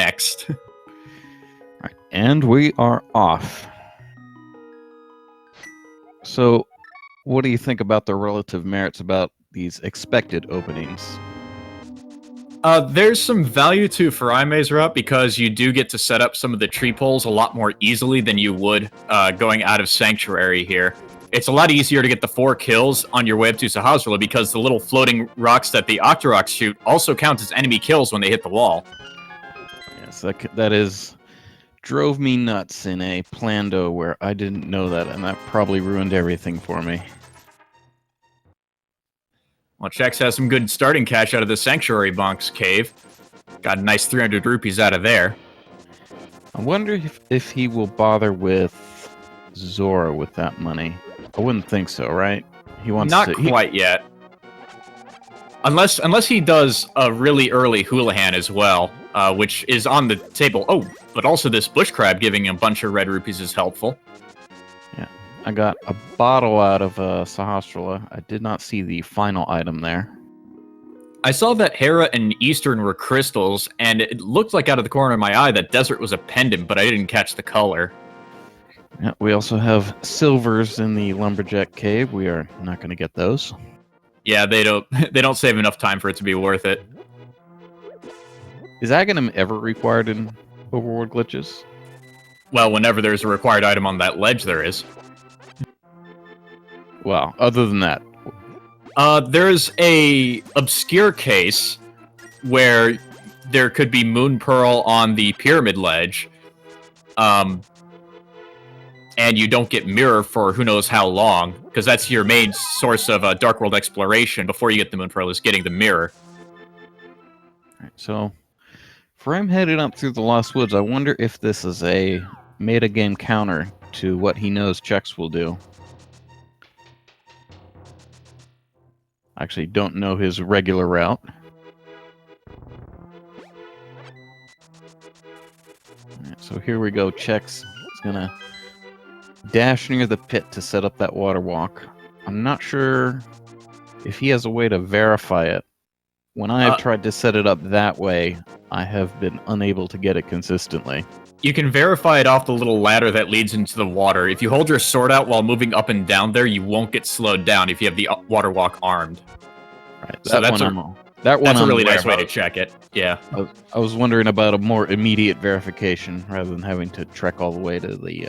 next. Right, and we are off. So, what do you think about the relative merits about these expected openings? There's some value to Furaime's route because you do get to set up some of the tree poles a lot more easily than you would going out of Sanctuary here. It's a lot easier to get the 4 kills on your way up to Sahasrahla because the little floating rocks that the Octoroks shoot also count as enemy kills when they hit the wall. Yes, that is drove me nuts in a Plando where I didn't know that, and that probably ruined everything for me. Well, Chex has some good starting cash out of the Sanctuary Bonk's cave. Got a nice 300 rupees out of there. I wonder if he will bother with Zora with that money. I wouldn't think so, right? He wants Not quite yet. Unless he does a really early Houlihan as well, which is on the table. Oh, but also this bush crab giving him a bunch of red rupees is helpful. Yeah, I got a bottle out of Sahasrahla. I did not see the final item there. I saw that Hera and Eastern were crystals, and it looked like out of the corner of my eye that Desert was a pendant, but I didn't catch the color. Yeah, we also have silvers in the Lumberjack Cave. We are not going to get those. Yeah, they don't save enough time for it to be worth it. Is Aghanim ever required in Overworld glitches? Well, whenever there's a required item on that ledge, there is. Well, other than that. There's a obscure case where there could be Moon Pearl on the pyramid ledge, and you don't get Mirror for who knows how long, because that's your main source of Dark World exploration before you get the Moon Pearl, is getting the Mirror. Alright, so, Furaime headed up through the Lost Woods. I wonder if this is a metagame counter to what he knows Chex will do. I actually don't know his regular route. Alright, so here we go. Chex is gonna dash near the pit to set up that water walk. I'm not sure if he has a way to verify it. When I have tried to set it up that way, I have been unable to get it consistently. You can verify it off the little ladder that leads into the water. If you hold your sword out while moving up and down there, you won't get slowed down if you have the water walk armed. Right, so that's a really nice way to check it. Yeah. I was wondering about a more immediate verification rather than having to trek all the way to the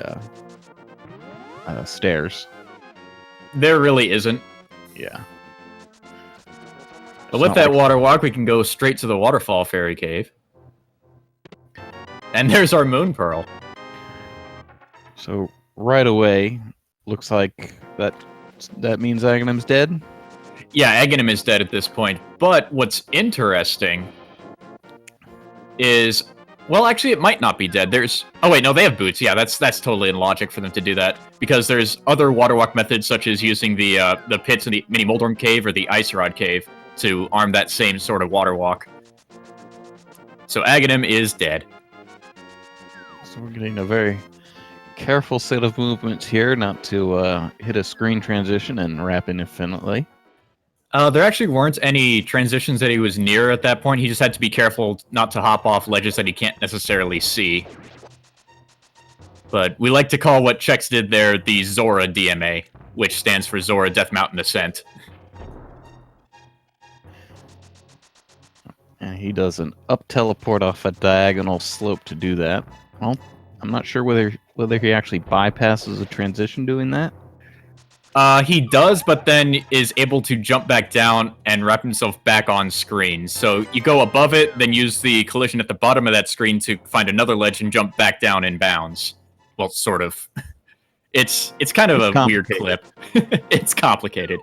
stairs. There really isn't. Yeah. But with that water walk, we can go straight to the Waterfall Fairy Cave. And there's our Moon Pearl. So right away, looks like that means Aghanim's dead? Yeah, Aghanim is dead at this point. But what's interesting is... Well, actually, it might not be dead. Oh, wait, no, they have boots. Yeah, that's totally in logic for them to do that. Because there's other water walk methods, such as using the pits in the Mini Moldorm Cave or the Ice Rod Cave to arm that same sort of water walk. So Aghanim is dead. So we're getting a very careful set of movements here, not to hit a screen transition and wrap in infinitely. There actually weren't any transitions that he was near at that point. He just had to be careful not to hop off ledges that he can't necessarily see. But we like to call what Chex did there the Zora DMA, which stands for Zora Death Mountain Ascent. And he does an up teleport off a diagonal slope to do that. Well, I'm not sure whether he actually bypasses a transition doing that. He does, but then is able to jump back down and wrap himself back on screen. So you go above it, then use the collision at the bottom of that screen to find another ledge and jump back down in bounds. Well, sort of. It's kind of a weird clip. It's complicated.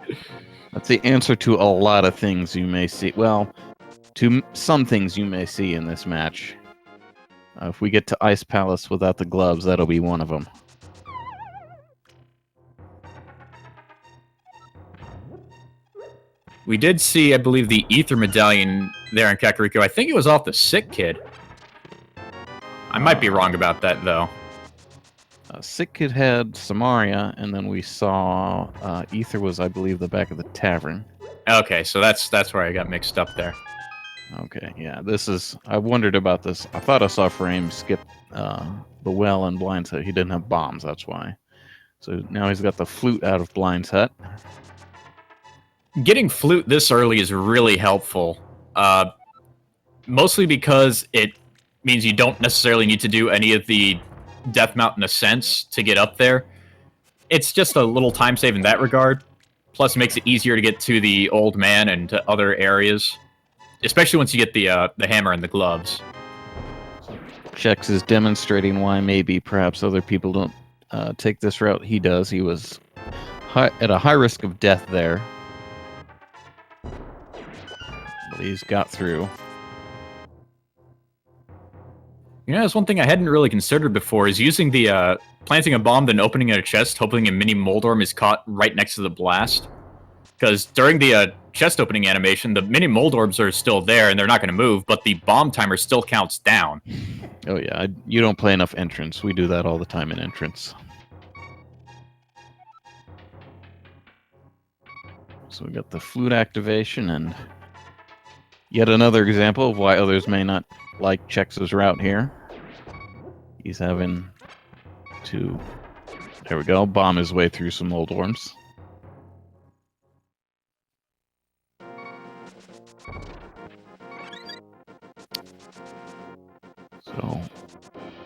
That's the answer to a lot of things you may see. Well, to some things you may see in this match. If we get to Ice Palace without the gloves, that'll be one of them. We did see, I believe, the Ether Medallion there in Kakariko. I think it was off the Sick Kid. I might be wrong about that, though. Sick Kid had Samaria, and then we saw Ether was, I believe, the back of the tavern. Okay, so that's where I got mixed up there. Okay, yeah, this is... I wondered about this. I thought I saw Furaime skip the well in Blind's Hut. He didn't have bombs, that's why. So now he's got the flute out of Blind's Hut. Getting flute this early is really helpful. Mostly because it means you don't necessarily need to do any of the Death Mountain ascents to get up there. It's just a little time save in that regard. Plus, it makes it easier to get to the Old Man and to other areas. Especially once you get the hammer and the gloves. Chex is demonstrating why maybe perhaps other people don't take this route. He does. He was at a high risk of death there. But he's got through. You know, that's one thing I hadn't really considered before, is using the, planting a bomb, then opening a chest, hoping a mini Moldorm is caught right next to the blast. Because during the chest opening animation, the mini Moldorms are still there, and they're not going to move, but the bomb timer still counts down. Oh yeah, you don't play enough entrance. We do that all the time in entrance. So we got the flute activation, and yet another example of why others may not like Chex's route here. He's having to, there we go, bomb his way through some Moldorms. So,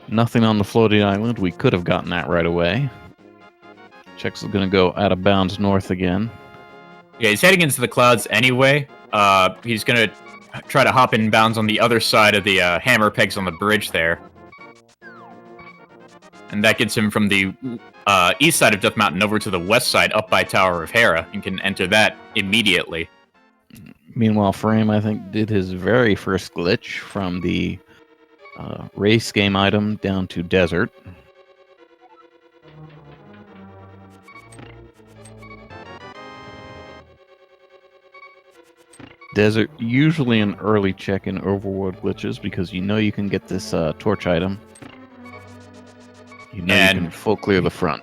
nothing on the floating island. We could have gotten that right away. Chex is going to go out of bounds north again. Yeah, he's heading into the clouds anyway. He's going to try to hop in bounds on the other side of the hammer pegs on the bridge there. And that gets him from the east side of Death Mountain over to the west side, up by Tower of Hera, and can enter that immediately. Meanwhile, Furaime, I think, did his very first glitch from the race game item down to desert. Desert, usually an early check in Overworld glitches, because you know you can get this torch item. You know you can full clear the front.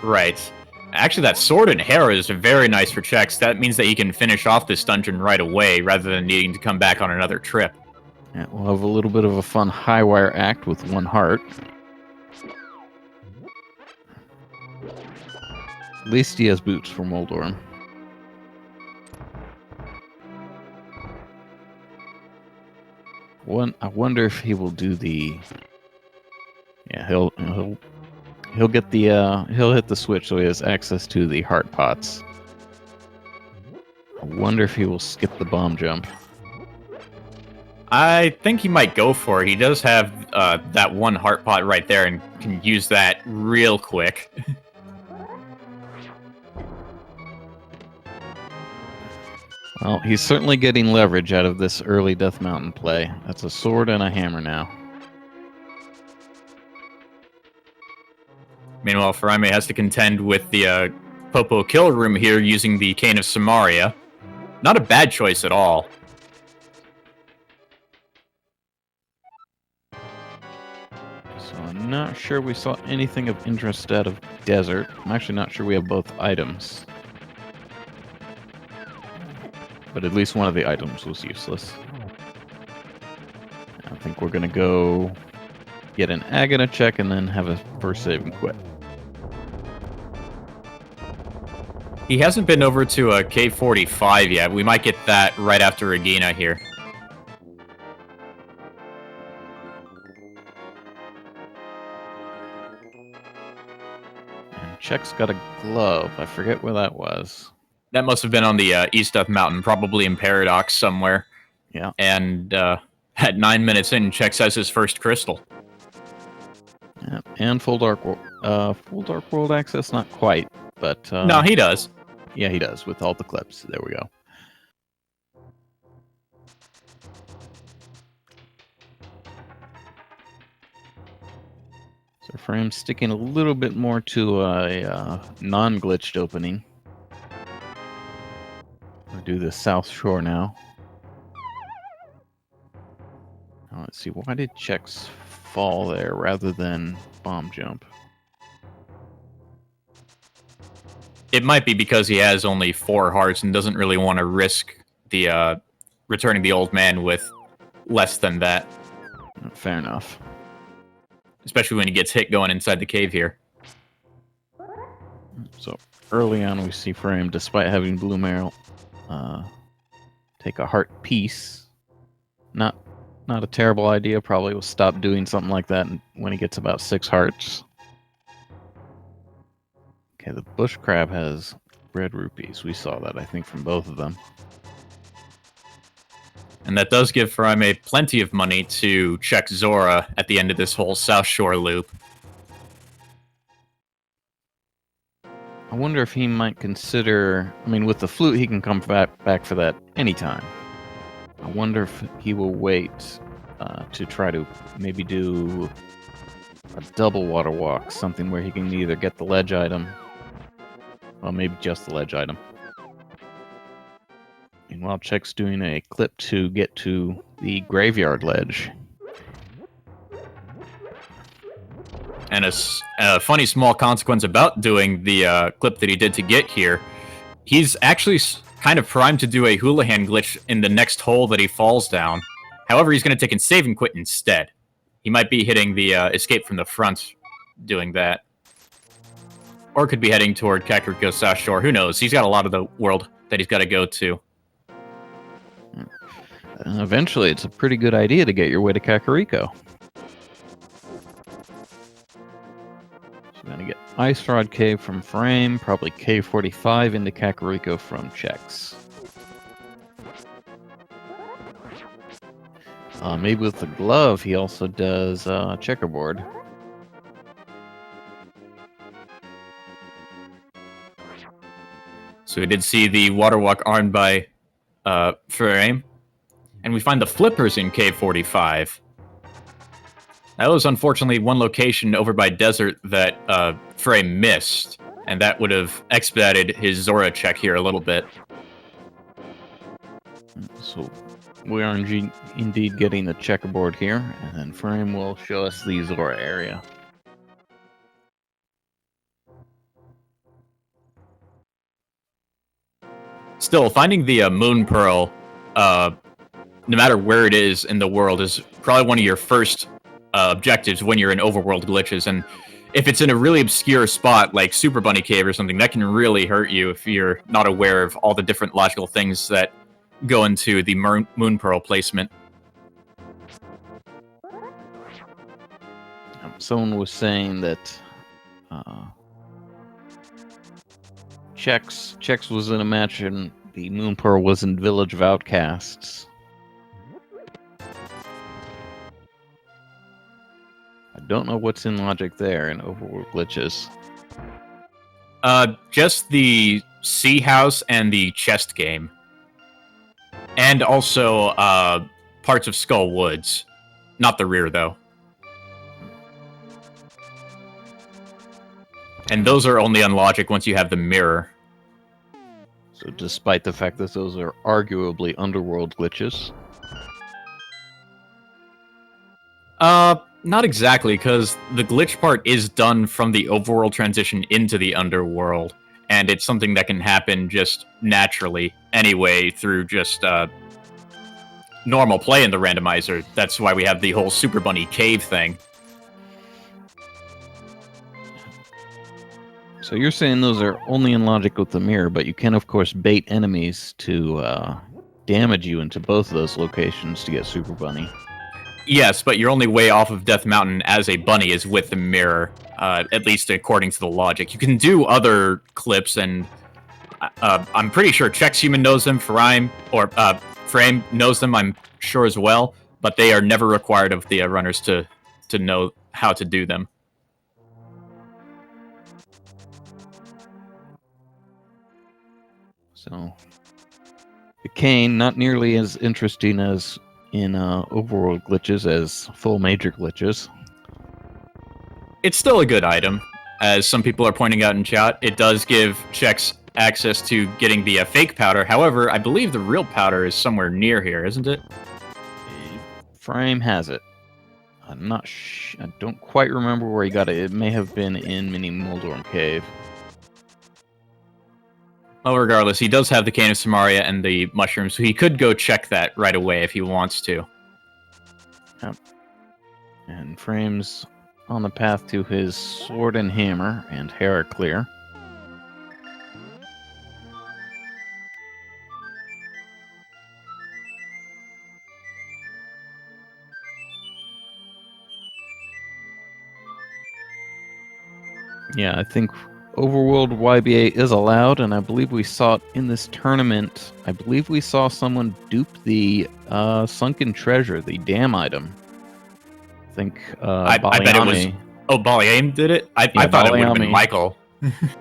Right. Actually, that sword in Hera is very nice for Chex. That means that he can finish off this dungeon right away, rather than needing to come back on another trip. Yeah, we'll have a little bit of a fun high wire act with 1 heart. At least he has boots for Moldorm. I wonder if he will do the... Yeah, he'll get the he'll hit the switch so he has access to the heart pots. I wonder if he will skip the bomb jump. I think he might go for it. He does have that 1 heart pot right there and can use that real quick. Well, he's certainly getting leverage out of this early Death Mountain play. That's a sword and a hammer now. Meanwhile, Furaime has to contend with the Popo kill room here using the Cane of Samaria. Not a bad choice at all. So I'm not sure we saw anything of interest out of Desert. I'm actually not sure we have both items. But at least one of the items was useless. I think we're going to go get an Agata check and then have a first save and quit. He hasn't been over to a K45 yet. We might get that right after Regina here. And Check's got a glove. I forget where that was. That must have been on the East Death Mountain, probably in Paradox somewhere. Yeah. And at 9 minutes in, Chex has his first crystal. Yeah. And full Dark World access, not quite, but no, he does. Yeah, he does with all the clips. There we go. So Furaime sticking a little bit more to a non-glitched opening. We'll do the South Shore now. Let's see, why did Chex fall there rather than bomb jump? It might be because he has only 4 hearts and doesn't really want to risk the returning the old man with less than that. Fair enough. Especially when he gets hit going inside the cave here. So early on, we see Furaime, despite having blue mail, take a heart piece. Not a terrible idea. Probably will stop doing something like that when he gets about 6 hearts. Okay, the bush crab has red rupees. We saw that, I think, from both of them. And that does give Furaime plenty of money to check Zora at the end of this whole South Shore loop. I wonder if he might consider... I mean, with the flute, he can come back for that anytime. I wonder if he will wait to try to maybe do a double water walk, something where he can either get the ledge item, well, maybe just the ledge item. Meanwhile, Check's doing a clip to get to the graveyard ledge. And a funny small consequence about doing the clip that he did to get here, he's actually kind of primed to do a Houlihan glitch in the next hole that he falls down. However, he's going to take and save and quit instead. He might be hitting the escape from the front doing that. Or could be heading toward Kakariko South Shore. Who knows? He's got a lot of the world that he's got to go to. Eventually, it's a pretty good idea to get your way to Kakariko. So we're going to get Ice Rod Cave from Furaime, probably Cave 45 into Kakariko from Chex. Maybe with the glove, he also does checkerboard. So we did see the water walk armed by Furaime. And we find the flippers in Cave 45. That was unfortunately one location over by Desert that Furaime missed. And that would have expedited his Zora check here a little bit. So we are indeed getting the checkerboard here. And then Furaime will show us the Zora area. Still, finding the Moon Pearl, no matter where it is in the world, is probably one of your first objectives when you're in Overworld glitches. And if it's in a really obscure spot, like Super Bunny Cave or something, that can really hurt you if you're not aware of all the different logical things that go into the Moon Pearl placement. Someone was saying that Chex was in a match and the Moon Pearl was in Village of Outcasts. I don't know what's in logic there in Overworld glitches. Just the Sea House and the Chest game. And also parts of Skull Woods. Not the rear, though. And those are only unlogic once you have the mirror. So despite the fact that those are arguably underworld glitches. Not exactly, because the glitch part is done from the overworld transition into the underworld. And it's something that can happen just naturally anyway through just normal play in the randomizer. That's why we have the whole Super Bunny Cave thing. So you're saying those are only in logic with the mirror, but you can, of course, bait enemies to damage you into both of those locations to get Super Bunny. Yes, but your only way off of Death Mountain as a bunny is with the mirror, at least according to the logic. You can do other clips, and I'm pretty sure Chexhuman knows them, Furaime knows them, I'm sure as well, but they are never required of the runners to know how to do them. So, the cane, not nearly as interesting as in overworld glitches as full major glitches. It's still a good item, as some people are pointing out in chat. It does give Chex access to getting the fake powder. However, I believe the real powder is somewhere near here, isn't it? Furaime has it. I'm not I don't quite remember where he got it. It may have been in Mini Moldorm Cave. Well, regardless, he does have the Cane of Samaria and the mushrooms, so he could go check that right away if he wants to. Yep. And Frame's on the path to his sword and hammer, and hair are clear. Yeah, I think Overworld YBA is allowed, and I believe we saw it in this tournament. I believe we saw someone dupe the Sunken Treasure, the dam item. I think I bet it was... Oh, Baliame did it? I thought it would have been Michael.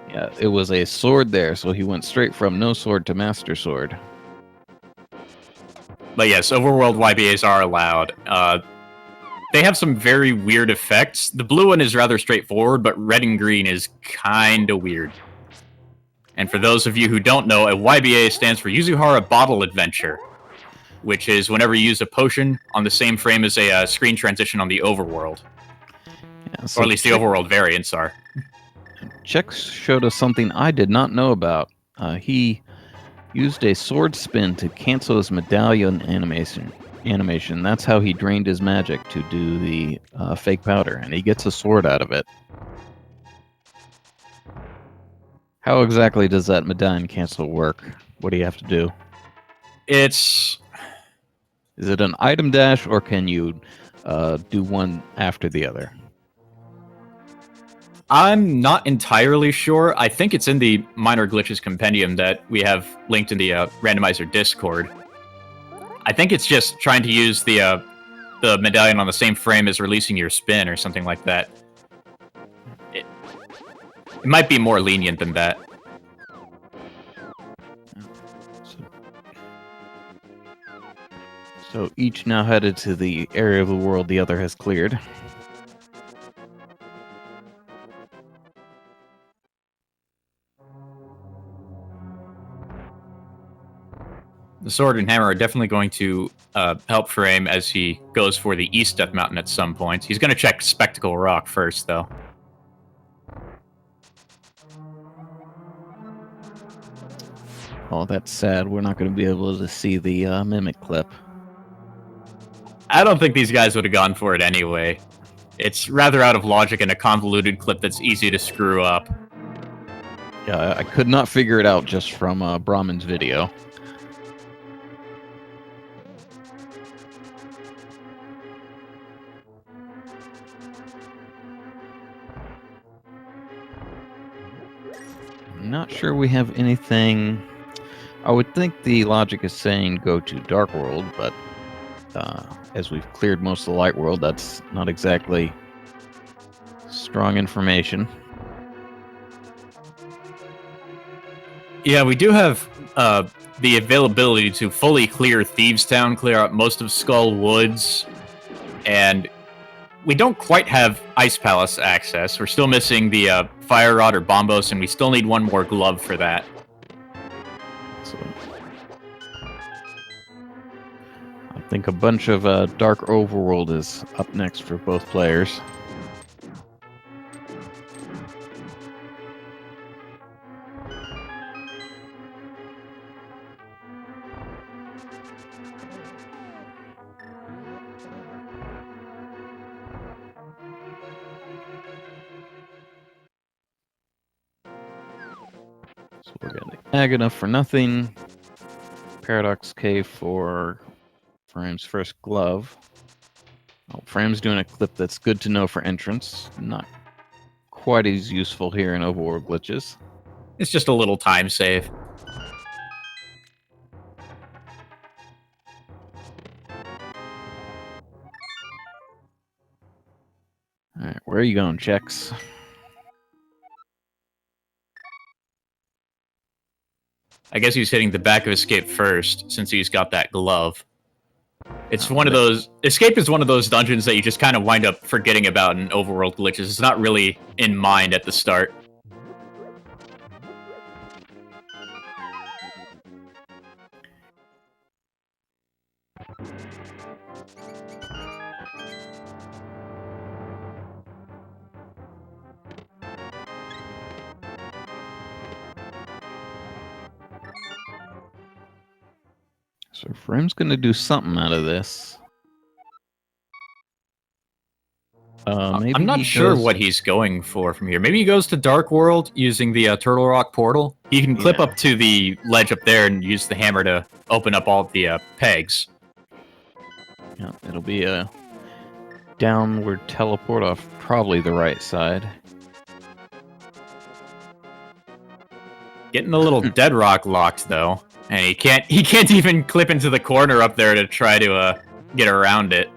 Yeah, it was a sword there, so he went straight from no sword to master sword. But yes, Overworld YBAs are allowed. They have some very weird effects. The blue one is rather straightforward, but red and green is kinda weird. And for those of you who don't know, a YBA stands for Yuzuhara Bottle Adventure, which is whenever you use a potion on the same frame as a screen transition on the Overworld. Yeah, so or at least the Overworld variants are. Chex showed us something I did not know about. He used a sword spin to cancel his medallion animation. That's how he drained his magic to do the fake powder, and he gets a sword out of it. How exactly does that medallion cancel work? What do you have to do? Is it an item dash, or can you do one after the other? I'm not entirely sure. I think it's in the Minor Glitches Compendium that we have linked in the Randomizer Discord. I think it's just trying to use the medallion on the same frame as releasing your spin or something like that. It might be more lenient than that. So each now headed to the area of the world the other has cleared. The sword and hammer are definitely going to help Furaime as he goes for the East Death Mountain at some point. He's going to check Spectacle Rock first, though. Oh, that's sad. We're not going to be able to see the Mimic clip. I don't think these guys would have gone for it anyway. It's rather out of logic and a convoluted clip that's easy to screw up. Yeah, I could not figure it out just from Brahman's video. I'm not sure we have anything. I would think the logic is saying go to Dark World, but as we've cleared most of the Light World, that's not exactly strong information. Yeah, we do have the availability to fully clear Thieves Town, clear out most of Skull Woods, and we don't quite have Ice Palace access. We're still missing the Fire Rod or Bombos, and we still need one more glove for that. So, I think a bunch of Dark Overworld is up next for both players. So we're getting Agana for nothing. Paradox Cave for Fraime's first glove. Oh, Fraime's doing a clip that's good to know for entrance. Not quite as useful here in Overworld glitches. It's just a little time save. Alright, where are you going, Chex? I guess he's hitting the back of Escape first, since he's got that glove. It's one of those... Escape is one of those dungeons that you just kind of wind up forgetting about in Overworld glitches. It's not really in mind at the start. So Furame's going to do something out of this. Maybe I'm not sure what he's going for from here. Maybe he goes to Dark World using the Turtle Rock portal. He can clip up to the ledge up there and use the hammer to open up all the pegs. Yeah, it'll be a downward teleport off probably the right side. Getting a little dead rock locked though, and he can't even clip into the corner up there to try to get around it.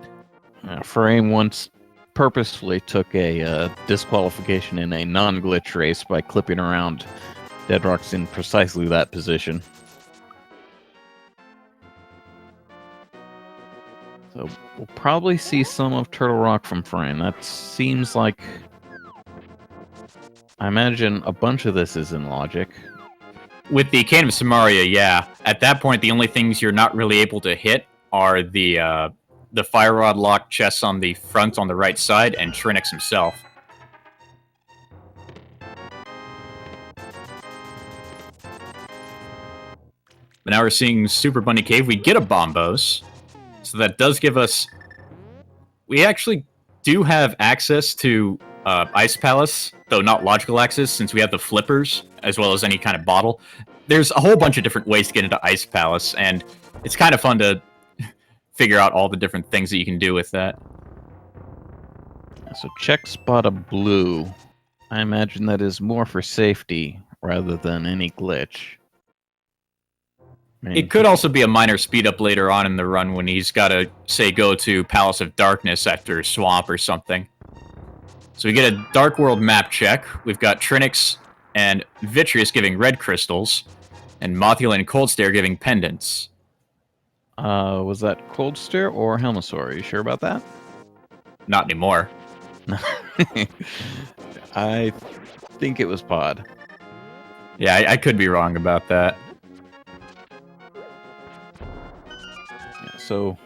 Furaime once purposefully took a disqualification in a non-glitch race by clipping around dead rocks in precisely that position. So we'll probably see some of Turtle Rock from Furaime. That seems like... I imagine a bunch of this is in logic. With the Cane of Samaria, yeah. At that point, the only things you're not really able to hit are the Fire Rod lock chests on the front on the right side, and Trinix himself. But now we're seeing Super Bunny Cave. We get a Bombos, so that does give us... We actually do have access to Ice Palace, though not logical access, since we have the flippers, as well as any kind of bottle. There's a whole bunch of different ways to get into Ice Palace, and it's kind of fun to figure out all the different things that you can do with that. So check spot a blue. I imagine that is more for safety rather than any glitch. It could also be a minor speed up later on in the run when he's got to, say, go to Palace of Darkness after Swamp or something. So we get a Dark World map check. We've got Trinix and Vitreous giving red crystals, and Mothula and Cold Stare giving pendants. Was that Cold Stare or Helmasaur? Are you sure about that? Not anymore. I think it was Pod. Yeah, I could be wrong about that. So,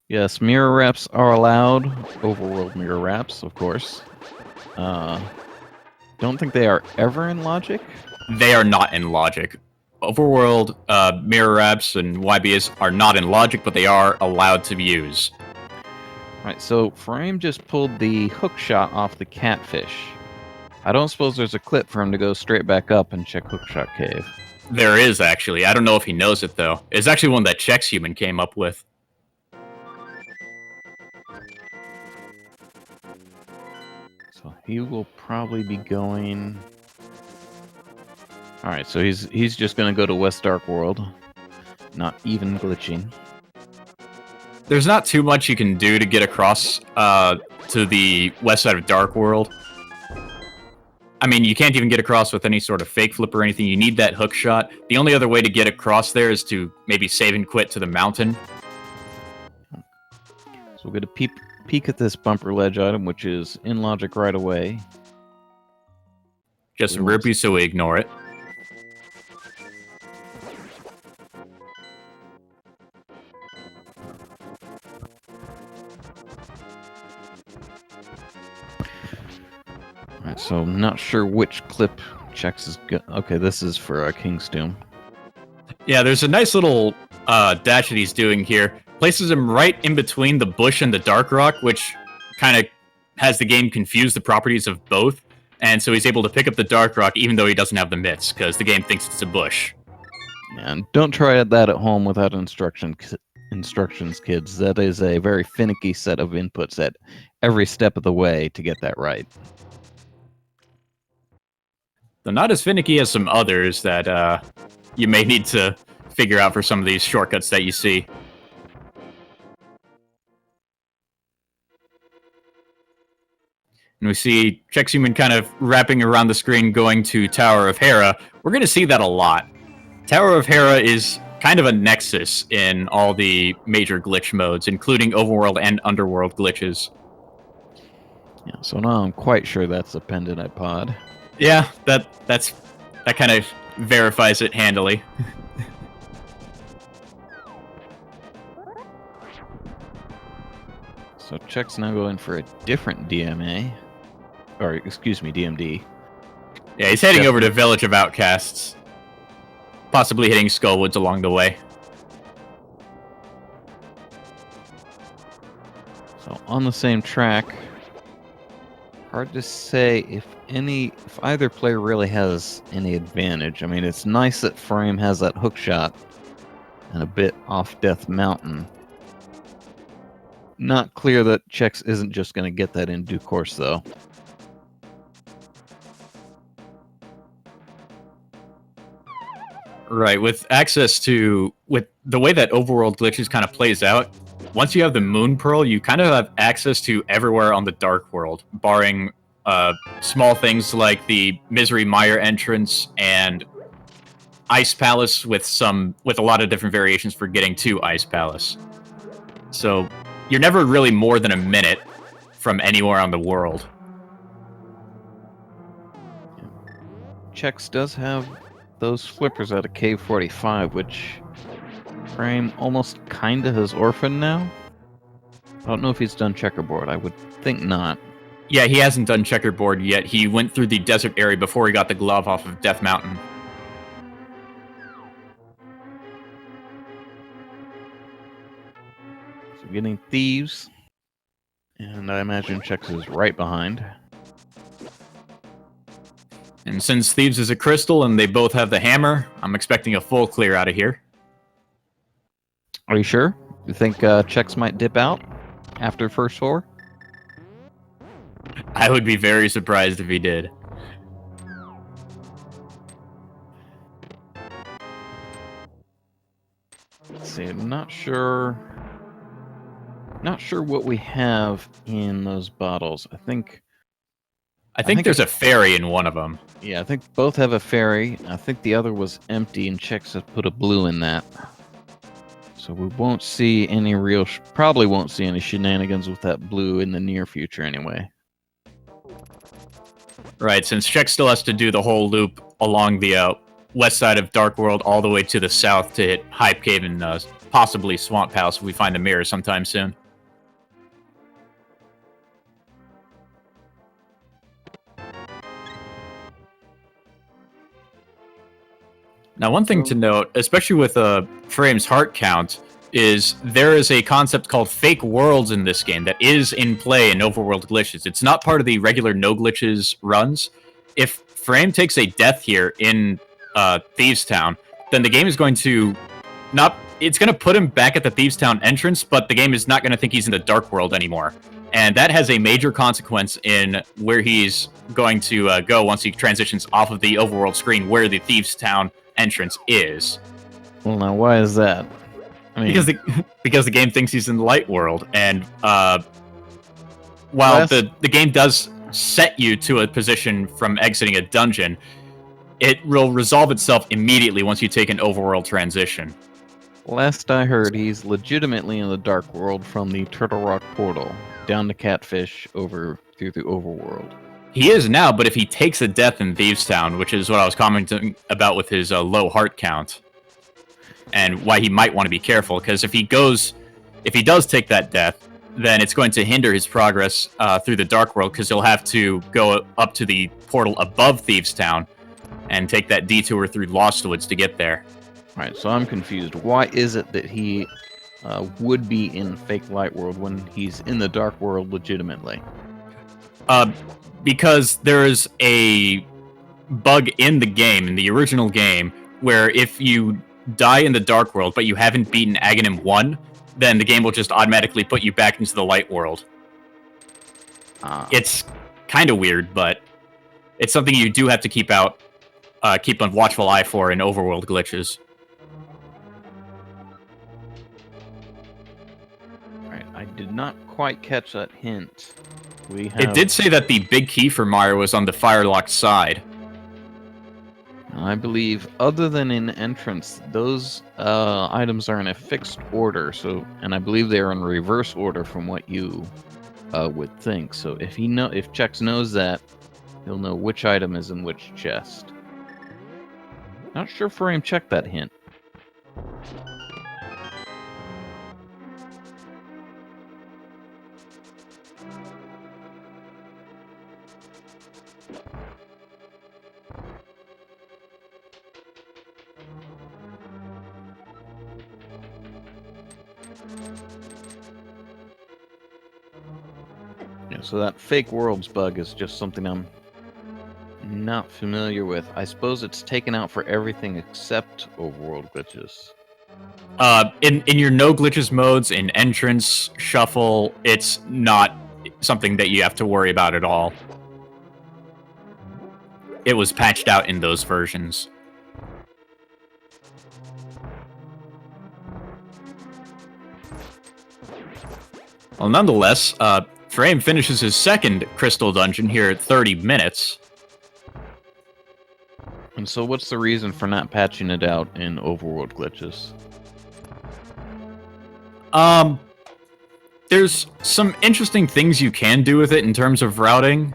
yes, mirror wraps are allowed. Overworld mirror wraps, of course. Don't think they are ever in logic. They are not in logic. Overworld mirror wraps and YBs are not in logic, but they are allowed to be used. Right, so Furaime just pulled the hook shot off the catfish. I don't suppose there's a clip for him to go straight back up and check Hookshot Cave. There is, actually. I don't know if he knows it, though. It's actually one that Chexhuman came up with. So he will probably be going... Alright, so he's just going to go to West Dark World. Not even glitching. There's not too much you can do to get across to the west side of Dark World. I mean, you can't even get across with any sort of fake flip or anything. You need that hook shot. The only other way to get across there is to maybe save and quit to the mountain. So we'll get a peek at this bumper ledge item, which is in logic right away. Just some rupees, so we ignore it. Alright, so I'm not sure which clip checks is good. Okay, this is for King's Doom. Yeah, there's a nice little dash that he's doing here. Places him right in between the bush and the dark rock, which kind of has the game confuse the properties of both. And so he's able to pick up the dark rock even though he doesn't have the mitts, because the game thinks it's a bush. And don't try that at home without instructions, kids. That is a very finicky set of inputs at every step of the way to get that right. They're not as finicky as some others that you may need to figure out for some of these shortcuts that you see. And we see Chexhuman kind of wrapping around the screen going to Tower of Hera. We're going to see that a lot. Tower of Hera is kind of a nexus in all the major glitch modes, including Overworld and Underworld glitches. Yeah, so now I'm quite sure that's a pendant pod. Yeah, that kind of verifies it handily. So Check's now going for a different DMA. Or, excuse me, DMD. Yeah, he's heading over to Village of Outcasts. Possibly hitting Skullwoods along the way. on the same track. Hard to say if either player really has any advantage. I mean, it's nice that Furaime has that hook shot and a bit off Death Mountain. Not clear that Chex isn't just going to get that in due course, though. Right, with the way that Overworld Glitches kind of plays out, once you have the Moon Pearl, you kind of have access to everywhere on the Dark World, barring small things like the Misery Mire entrance and Ice Palace with a lot of different variations for getting to Ice Palace. So you're never really more than a minute from anywhere on the world. Chex does have those flippers out of Cave 45, which Furaime almost kinda has orphaned now. I don't know if he's done checkerboard. I would think not. Yeah, he hasn't done checkerboard yet. He went through the desert area before he got the glove off of Death Mountain. So getting thieves. And I imagine Chex is right behind. And since Thieves is a crystal and they both have the hammer, I'm expecting a full clear out of here. Are you sure? You think Chex might dip out after first 4? I would be very surprised if he did. Let's see, I'm not sure what we have in those bottles. I think there's a fairy in one of them. Yeah, I think both have a fairy. I think the other was empty, and Chex has put a blue in that. So we won't see any probably won't see any shenanigans with that blue in the near future anyway. Right, since Chex still has to do the whole loop along the west side of Dark World all the way to the south to hit Hype Cave and possibly Swamp Palace if we find the mirror sometime soon. Now, one thing to note, especially with Furaime's heart count, is there is a concept called fake worlds in this game that is in play in Overworld Glitches. It's not part of the regular no glitches runs. If Furaime takes a death here in Thieves Town, then the game is going to it's going to put him back at the Thieves Town entrance, but the game is not going to think he's in the Dark World anymore. And that has a major consequence in where he's going to go once he transitions off of the Overworld screen where the Thieves Town entrance is. Well, now why is that? I mean, because the game thinks he's in the light world, and while the game does set you to a position from exiting a dungeon, it will resolve itself immediately once you take an overworld transition. Last I heard, he's legitimately in the Dark World from the Turtle Rock portal down to Catfish over through the overworld. He is now, but if he takes a death in Thieves Town, which is what I was commenting about with his low heart count, and why he might want to be careful, because if he does take that death, then it's going to hinder his progress through the Dark World, because he'll have to go up to the portal above Thieves Town and take that detour through Lost Woods to get there. Alright, so I'm confused. Why is it that he would be in fake light world when he's in the Dark World legitimately? Because there's a bug in the game, in the original game, where if you die in the Dark World, but you haven't beaten Aghanim 1, then the game will just automatically put you back into the Light World. It's kind of weird, but it's something you do have to keep a watchful eye for in Overworld Glitches. Alright, I did not quite catch that hint. It did say that the big key for Mario was on the Firelock side. I believe, other than in entrance, those items are in a fixed order. And I believe they are in reverse order from what you would think. So if Chex knows that, he'll know which item is in which chest. Not sure if Furaime checked that hint. Yeah, so that fake worlds bug is just something I'm not familiar with. I suppose it's taken out for everything except overworld glitches. In your no glitches modes, in entrance, shuffle, it's not something that you have to worry about at all. It was patched out in those versions. Well, nonetheless, Furaime finishes his second crystal dungeon here at 30 minutes. And so what's the reason for not patching it out in overworld glitches? There's some interesting things you can do with it in terms of routing,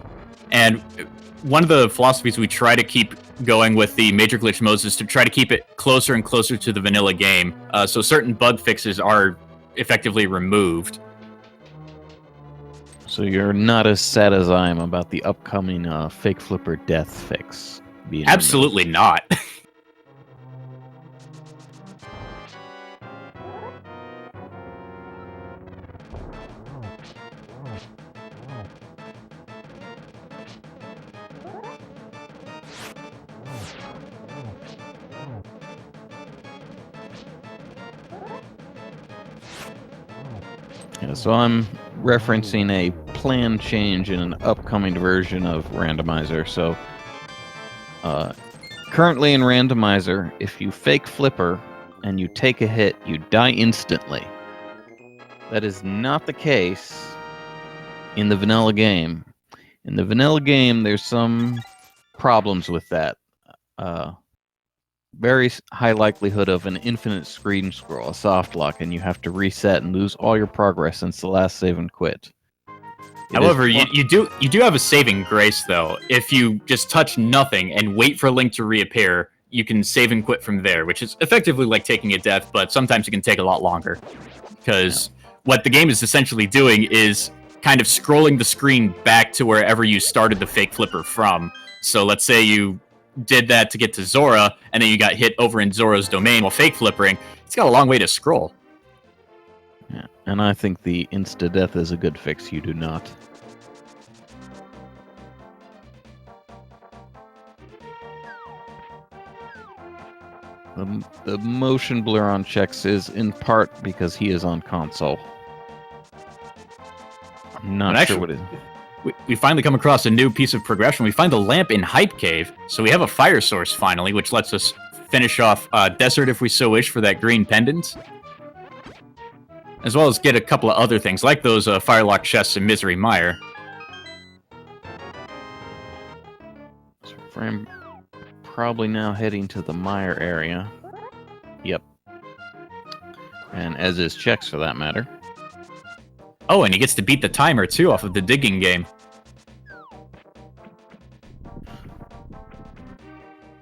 and one of the philosophies we try to keep going with the major glitch modes is to try to keep it closer and closer to the vanilla game, so certain bug fixes are effectively removed. So you're not as sad as I am about the upcoming fake flipper death fix being Absolutely removed. not. Yeah, so I'm referencing a plan change in an upcoming version of Randomizer. So currently in Randomizer, if you fake flipper and you take a hit, you die instantly. That is not the case in the vanilla game. In the vanilla game, there's some problems with that. Very high likelihood of an infinite screen scroll, a soft lock, and you have to reset and lose all your progress since the last save and quit. However, you do have a saving grace, though. If you just touch nothing and wait for a link to reappear, you can save and quit from there, which is effectively like taking a death, but sometimes it can take a lot longer. Because what the game is essentially doing is kind of scrolling the screen back to wherever you started the fake flipper from. So let's say you did that to get to Zora, and then you got hit over in Zora's domain while fake flippering. It's got a long way to scroll. Yeah, and I think the insta-death is a good fix. You do not. The motion blur on Chex is in part because he is on console. I'm not sure what it is. We finally come across a new piece of progression. We find the lamp in Hype Cave, so we have a fire source finally, which lets us finish off Desert if we so wish for that green pendant. As well as get a couple of other things, like those Firelock chests in Misery Mire. So I'm probably now heading to the Mire area. Yep. And as is Chex for that matter. Oh, and he gets to beat the timer, too, off of the digging game.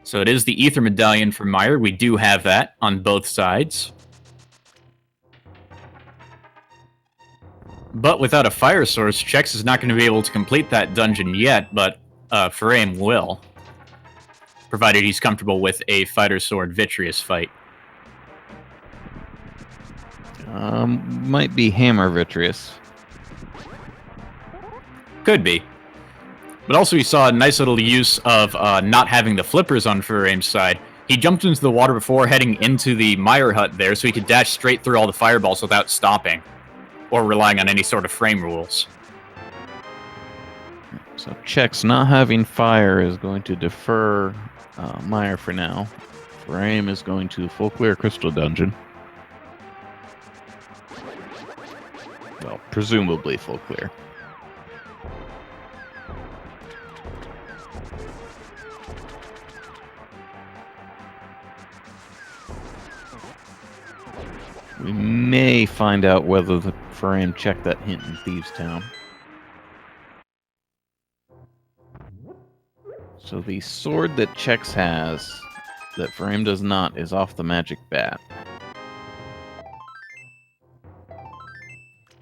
So it is the Ether Medallion for Mire. We do have that on both sides. But without a fire source, Chex is not going to be able to complete that dungeon yet, but Furaime will. Provided he's comfortable with a fighter sword Vitreous fight. Might be Hammer Vitreous. Could be. But also, we saw a nice little use of not having the flippers on Furaime's side. He jumped into the water before heading into the Mire hut there, so he could dash straight through all the fireballs without stopping, or relying on any sort of frame rules. So Chex not having fire is going to defer Mire for now. Furaime is going to full clear Crystal Dungeon. Well, presumably full clear. We may find out whether the Furaime checked that hint in Thieves' Town. So the sword that Chex has, that Furaime does not, is off the magic bat.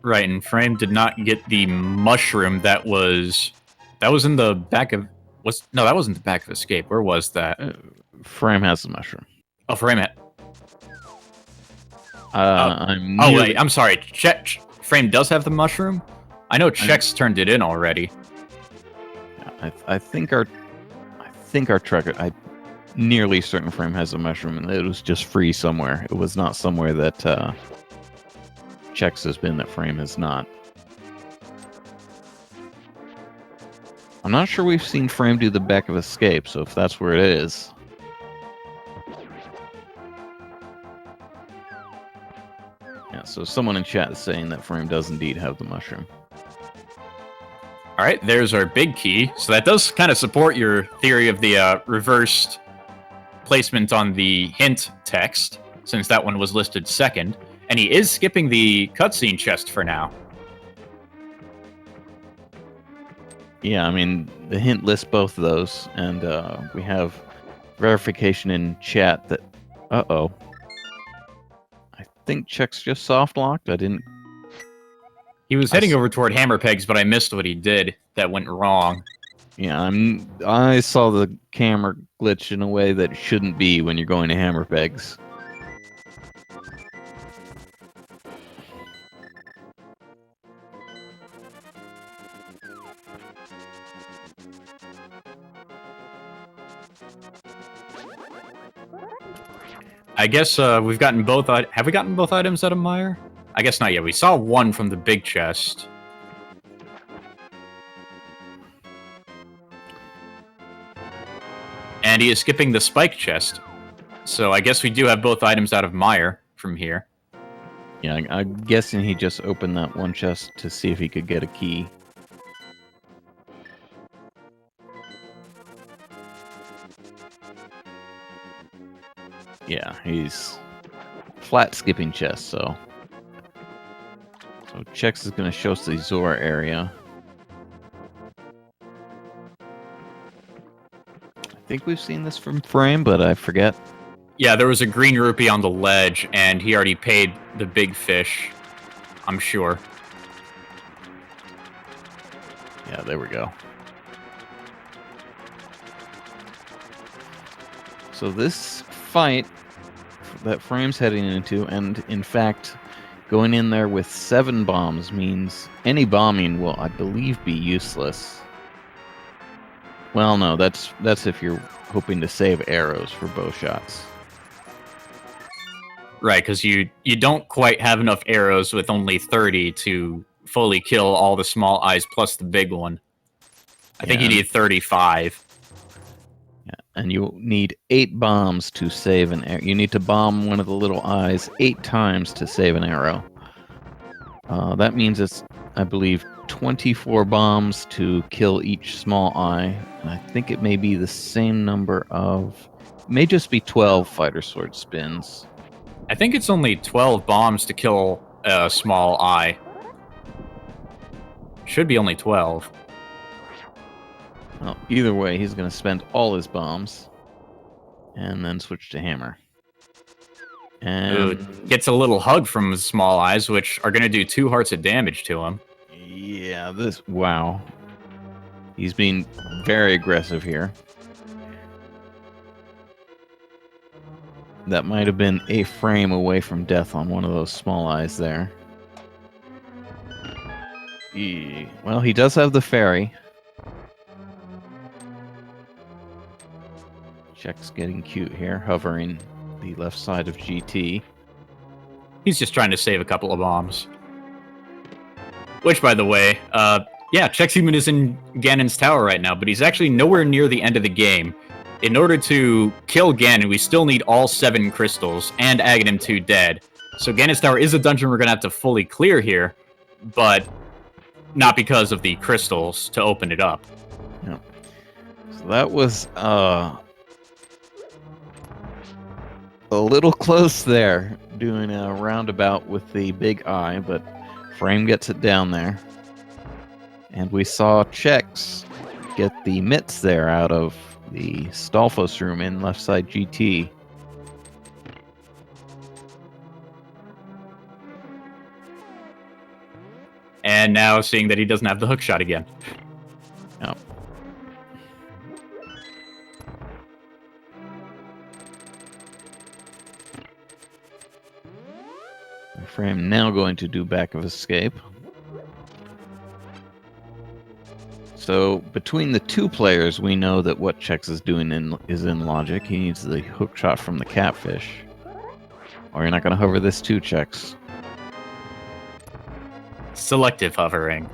Right, and Furaime did not get the mushroom that was in the back of... No, that wasn't the back of Escape. Where was that? Furaime has the mushroom. Oh, Furaime had... I'm wait, I'm sorry. Furaime does have the mushroom? I know Chex turned it in already. I think our tracker. I'm nearly certain Frame has a mushroom, and it was just free somewhere. It was not somewhere that Chex has been that Frame has not. I'm not sure we've seen Frame do the back of escape, so if that's where it is. Yeah, so someone in chat is saying that Frame does indeed have the mushroom. All right, there's our big key. So that does kind of support your theory of the reversed placement on the hint text, since that one was listed second. And he is skipping the cutscene chest for now. Yeah, I mean, the hint lists both of those, and we have verification in chat that... Uh-oh. I think Chex just soft-locked. I didn't... He was heading over toward hammer pegs, but I missed what he did. That went wrong. Yeah, I saw the camera glitch in a way that shouldn't be when you're going to hammer pegs. I guess we've gotten both... Have we gotten both items out of Meyer? I guess not yet. We saw one from the big chest. And he is skipping the spike chest. So I guess we do have both items out of Meyer from here. Yeah, I'm guessing he just opened that one chest to see if he could get a key. Yeah, he's flat skipping chest, so Chex is going to show us the Zora area. I think we've seen this from Frame, but I forget. Yeah, there was a green rupee on the ledge, and he already paid the big fish, I'm sure. Yeah, there we go. So this fight that Frame's heading into, and in fact, going in there with 7 bombs means any bombing will, I believe, be useless. Well, no, that's if you're hoping to save arrows for bow shots. Right, because you don't quite have enough arrows with only 30 to fully kill all the small eyes plus the big one. I think you need 35. Yeah, and you need 8 bombs to save an arrow. You need to bomb one of the little eyes 8 times to save an arrow. That means it's, I believe, 24 bombs to kill each small eye. And I think it may be the same number of... It may just be 12 fighter sword spins. I think it's only 12 bombs to kill a small eye. Should be only 12. Well, either way, he's going to spend all his bombs. And then switch to hammer. And... Ooh, gets a little hug from his small eyes, which are going to do 2 hearts of damage to him. Yeah, this... Wow. He's being very aggressive here. That might have been a frame away from death on one of those small eyes there. Well, he does have the fairy. Check's getting cute here, hovering the left side of GT. He's just trying to save a couple of bombs. Which, by the way, yeah, Chexhuman is in Ganon's tower right now, but he's actually nowhere near the end of the game. In order to kill Ganon, we still need all 7 crystals and Aghanim 2 dead. So Ganon's tower is a dungeon we're going to have to fully clear here, but not because of the crystals to open it up. Yeah. So that was a little close there, doing a roundabout with the big eye, but Frame gets it down there. And we saw Chex get the mitts there out of the Stalfos room in left side GT. And now seeing that he doesn't have the hook shot again. Yep. Frame now going to do back of escape. So between the two players, we know that what Chex is doing is in logic. He needs the hook shot from the catfish. Or you're not going to hover this too, Chex. Selective hovering.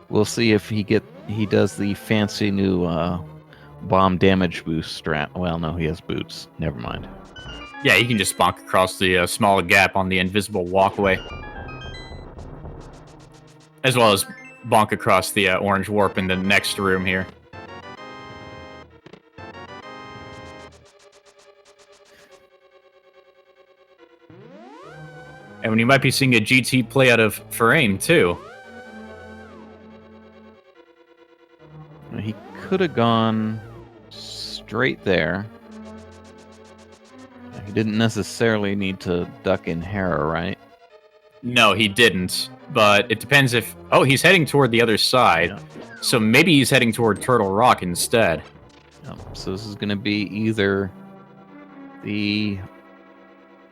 We'll see if he does the fancy new bomb damage boost strat. Well, no, he has boots. Never mind. Yeah, he can just bonk across the small gap on the invisible walkway. As well as bonk across the orange warp in the next room here. And you might be seeing a GT play out of Furaime, too. He could have gone straight there. He didn't necessarily need to duck in Hera, right? No, he didn't. But it depends if... Oh, he's heading toward the other side. Yeah. So maybe he's heading toward Turtle Rock instead. So this is going to be either the...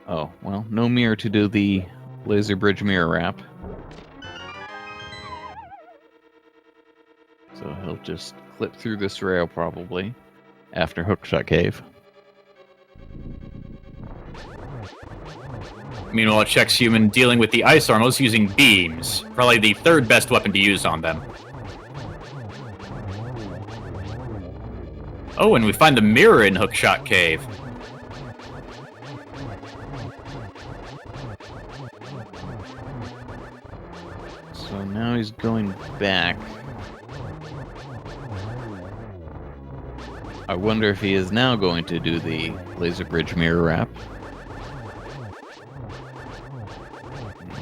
Oh, well, no mirror to do the laser bridge mirror wrap. So he'll just clip through this rail probably after Hookshot Cave. Meanwhile, Chexhuman dealing with the ice armors using beams. Probably the third best weapon to use on them. Oh, and we find the mirror in Hookshot Cave. So now he's going back. I wonder if he is now going to do the laser bridge mirror wrap.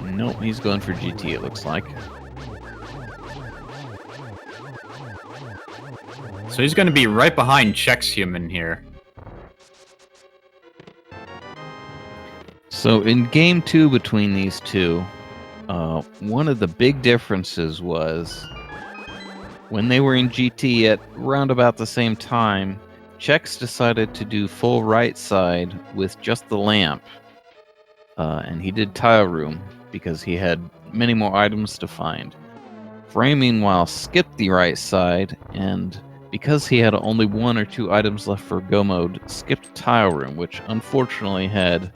Nope, he's going for GT, it looks like. So he's going to be right behind Chexhuman here. So in game 2 between these two, one of the big differences was when they were in GT at round about the same time, Chex decided to do full right side with just the lamp. And he did tile room because he had many more items to find. Furaime, meanwhile, skipped the right side, and because he had only 1 or 2 items left for go mode, skipped tile room, which unfortunately had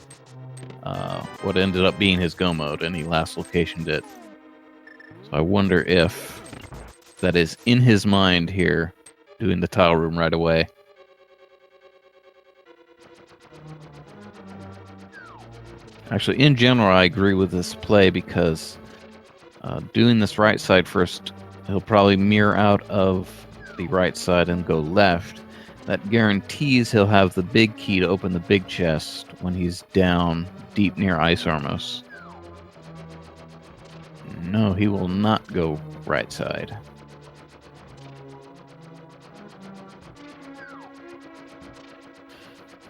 what ended up being his go mode, and he last locationed it. So I wonder if that is in his mind here, doing the tile room right away. Actually, in general, I agree with this play because doing this right side first, he'll probably mirror out of the right side and go left. That guarantees he'll have the big key to open the big chest when he's down deep near Ice Armos. No, he will not go right side.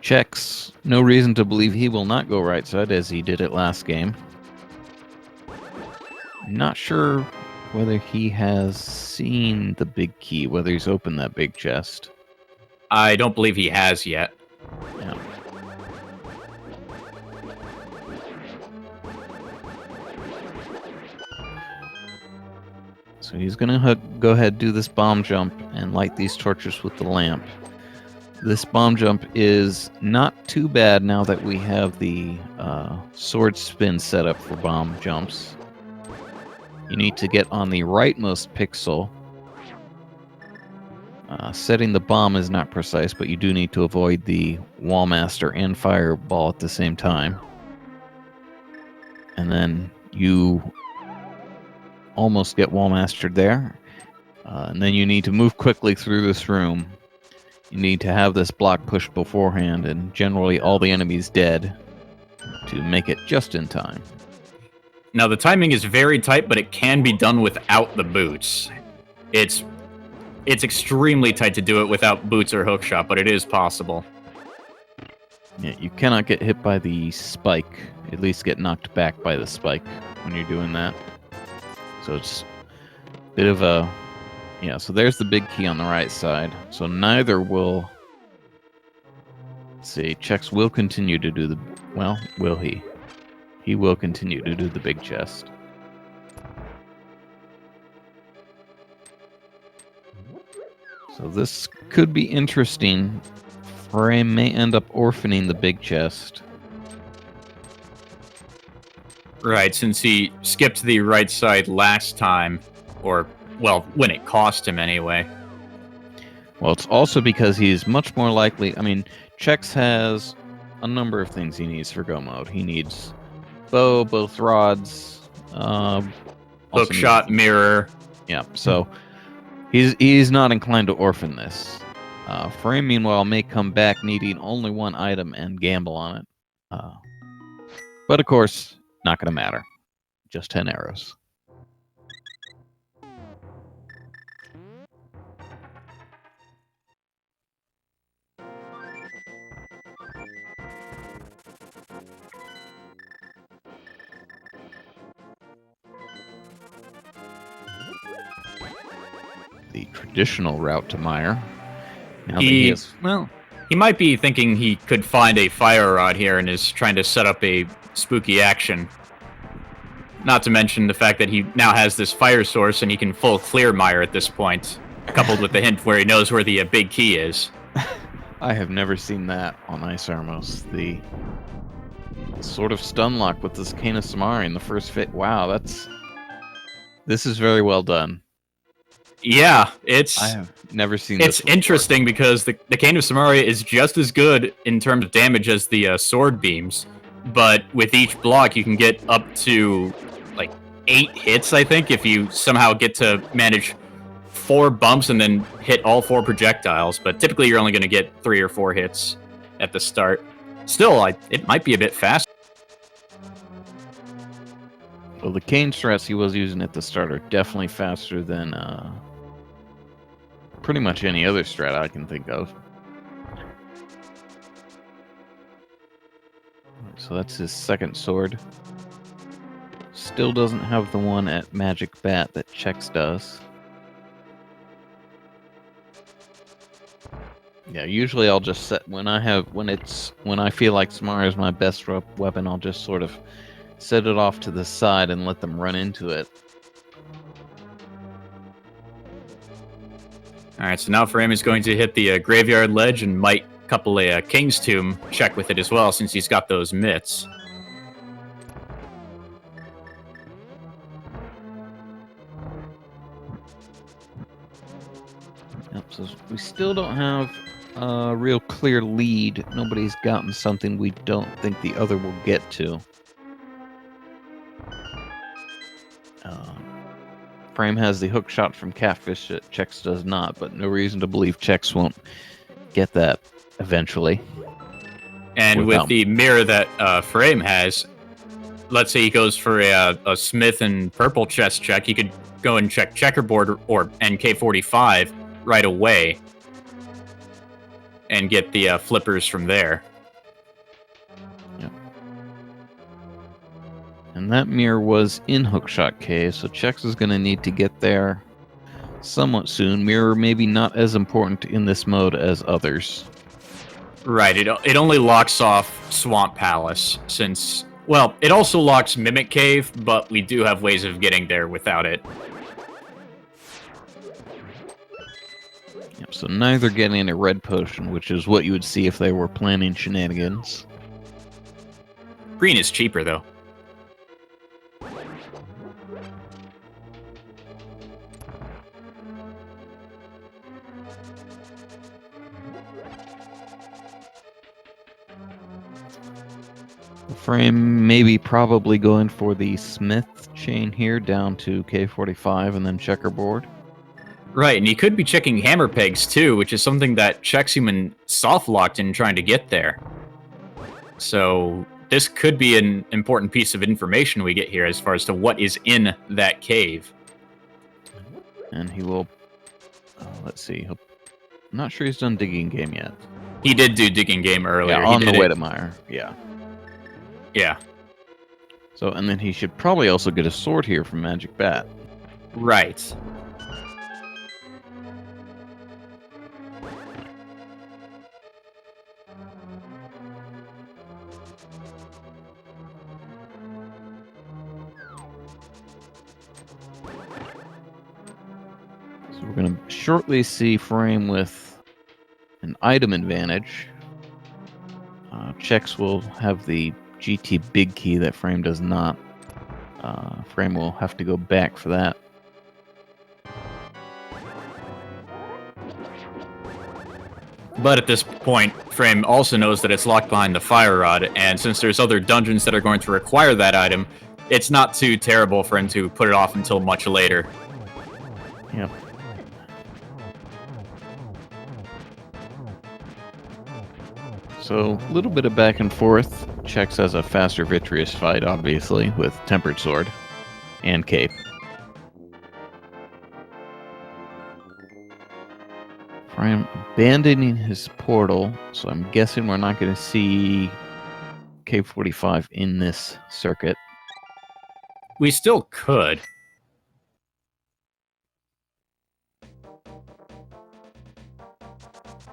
Chex, no reason to believe he will not go right side as he did it last game. Not sure whether he has seen the big key, whether he's opened that big chest. I don't believe he has yet. Yeah. So he's gonna go ahead, do this bomb jump, and light these torches with the lamp. This bomb jump is not too bad now that we have the sword spin set up for bomb jumps. You need to get on the rightmost pixel. Setting the bomb is not precise, but you do need to avoid the Wallmaster and Fireball at the same time. And then you almost get Wallmastered there. And then you need to move quickly through this room. You need to have this block pushed beforehand, and generally all the enemies dead to make it just in time. Now, the timing is very tight, but it can be done without the boots. It's extremely tight to do it without boots or hookshot, but it is possible. Yeah, you cannot get hit by the spike. At least get knocked back by the spike when you're doing that. So it's a bit of a... Yeah, so there's the big key on the right side. So neither will... Let's see, Chex will continue to do the... Well, will he? He will continue to do the big chest. So this could be interesting. Furaime may end up orphaning the big chest. Right, since he skipped the right side last time, or, well, when it cost him anyway. Well, it's also because he's much more likely... I mean, Chex has a number of things he needs for go mode. He needs bow, both rods, Hook shot, mirror. Yeah, so he's not inclined to orphan this. Furaime, meanwhile, may come back needing only one item and gamble on it. But of course, not going to matter. Just 10 arrows. The traditional route to Mire. Now that he is... Well, he might be thinking he could find a fire rod here and is trying to set up a spooky action. Not to mention the fact that he now has this fire source and he can full clear Mire at this point, coupled with the hint where he knows where the big key is. I have never seen that on Ice Armos. The sort of stun lock with this Cane of Samari in the first fit. Wow, this is very well done. Yeah, I have never seen this. It's before. Interesting because the Cane of Samari is just as good in terms of damage as the sword beams, but with each block you can get up to like 8 hits, I think, if you somehow get to manage 4 bumps and then hit all 4 projectiles, but typically you're only going to get 3 or 4 hits at the start. Still, it might be a bit faster. Well, the cane strats he was using at the start are definitely faster than pretty much any other strat I can think of. So that's his second sword. Still doesn't have the one at Magic Bat that Chex does. Yeah, usually I'll just set when I feel like Samara is my best weapon, I'll just sort of set it off to the side and let them run into it. Alright, so now Furaime is going to hit the graveyard ledge and might couple a King's Tomb check with it as well, since he's got those mitts. Yep, so we still don't have a real clear lead. Nobody's gotten something we don't think the other will get to. Furaime has the hook shot from Catfish that Chex does not, but no reason to believe Chex won't get that eventually. And with the mirror that Furaime has, let's say he goes for a Smith and purple chest check, he could go and check Checkerboard or NK45 right away and get the flippers from there. And that mirror was in Hookshot Cave, so Chex is going to need to get there somewhat soon. Mirror maybe not as important in this mode as others. Right, it only locks off Swamp Palace, since... Well, it also locks Mimic Cave, but we do have ways of getting there without it. Yep, so neither getting a red potion, which is what you would see if they were planning shenanigans. Green is cheaper, though. Furaime maybe probably going for the Smith chain here down to K45 and then Checkerboard. Right, and he could be checking hammer pegs too, which is something that Chexhuman soft-locked in trying to get there. So this could be an important piece of information we get here as far as to what is in that cave. And he will... let's see. I'm not sure he's done Digging Game yet. He did do Digging Game earlier. Yeah, on the way to Mire. Yeah. Yeah. So, and then he should probably also get a sword here from Magic Bat. Right. So we're going to shortly see Furaime with an item advantage. Chex will have the GT big key that Furaime does not. Furaime will have to go back for that. But at this point, Furaime also knows that it's locked behind the fire rod, and since there's other dungeons that are going to require that item, it's not too terrible for him to put it off until much later. Yep. So, a little bit of back and forth. Chex has a faster Vitreous fight, obviously, with Tempered Sword and Cape. Furaime abandoning his portal, so I'm guessing we're not going to see K45 in this circuit. We still could.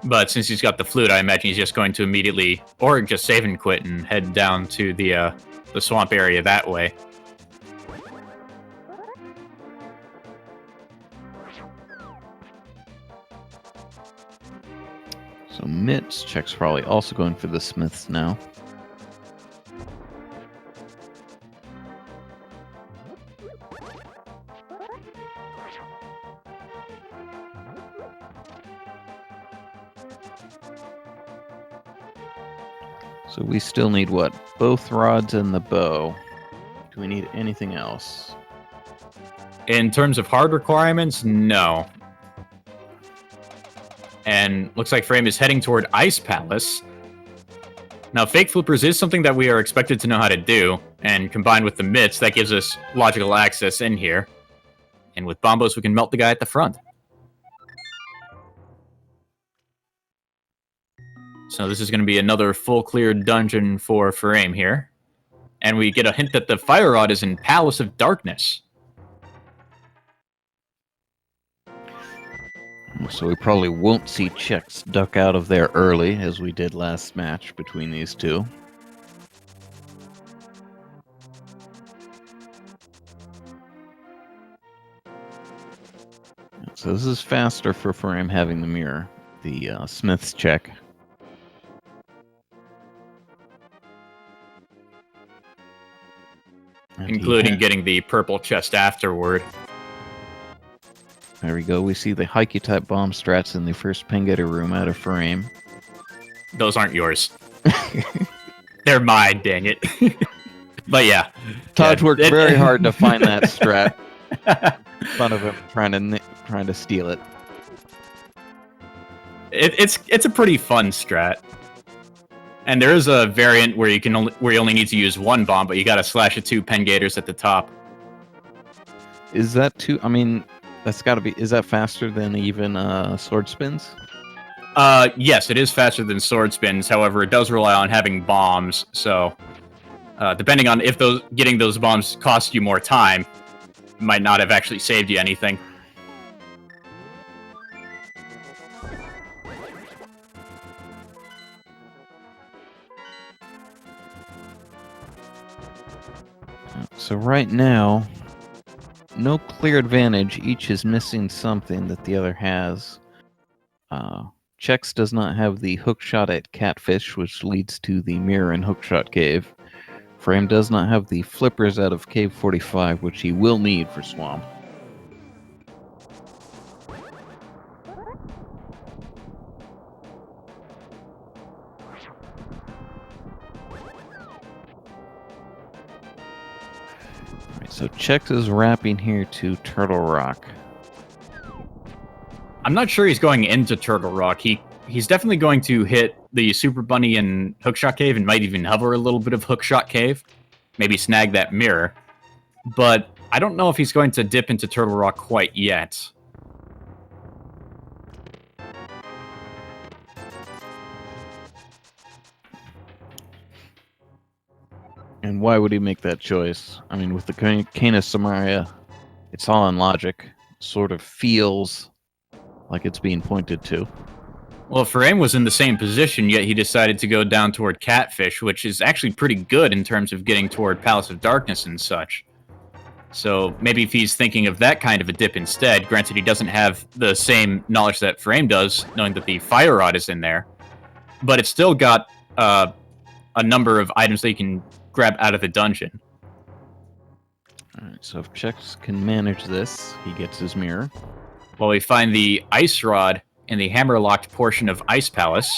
But since he's got the flute, I imagine he's just going to immediately, or just save and quit and head down to the swamp area that way. So Mitz, Check's probably also going for the Smiths now. So we still need what? Both rods and the bow. Do we need anything else? In terms of hard requirements, no. And looks like Furaime is heading toward Ice Palace. Now, Fake Flippers is something that we are expected to know how to do, and combined with the Mitts, that gives us logical access in here. And with Bombos, we can melt the guy at the front. So this is going to be another full cleared dungeon for Furaime here. And we get a hint that the Fire Rod is in Palace of Darkness. So we probably won't see Chex duck out of there early, as we did last match between these two. So this is faster for Furaime having the mirror, the Smith's check. Including getting the purple chest afterward. There we go. We see the Haiku type bomb strats in the first Pengetter room out of Furaime. Those aren't yours. They're mine, dang it. But yeah. Todd worked very hard to find that strat. Fun of him trying to steal it. It's a pretty fun strat. And there is a variant where you only need to use one bomb, but you gotta slash it 2 Pengators at the top. Is that too? I mean, that's gotta be. Is that faster than even sword spins? Yes, it is faster than sword spins. However, it does rely on having bombs. So, depending on if getting those bombs cost you more time, might not have actually saved you anything. So right now, no clear advantage. Each is missing something that the other has. Chex does not have the hookshot at Catfish, which leads to the mirror and hookshot cave. Furaime does not have the flippers out of Cave 45, which he will need for Swamp. So Chex is wrapping here to Turtle Rock. I'm not sure he's going into Turtle Rock. He's definitely going to hit the Super Bunny and Hookshot Cave and might even hover a little bit of Hookshot Cave. Maybe snag that mirror. But I don't know if he's going to dip into Turtle Rock quite yet. And why would he make that choice? I mean, with the Canis Samaria, it's all on logic. Sort of feels like it's being pointed to. Well, Furaime was in the same position, yet he decided to go down toward Catfish, which is actually pretty good in terms of getting toward Palace of Darkness and such. So maybe if he's thinking of that kind of a dip instead, granted he doesn't have the same knowledge that Furaime does, knowing that the fire rod is in there, but it's still got a number of items that you can grab out of the dungeon. Alright, so if Chex can manage this, he gets his mirror. Well, we find the ice rod in the hammer-locked portion of Ice Palace.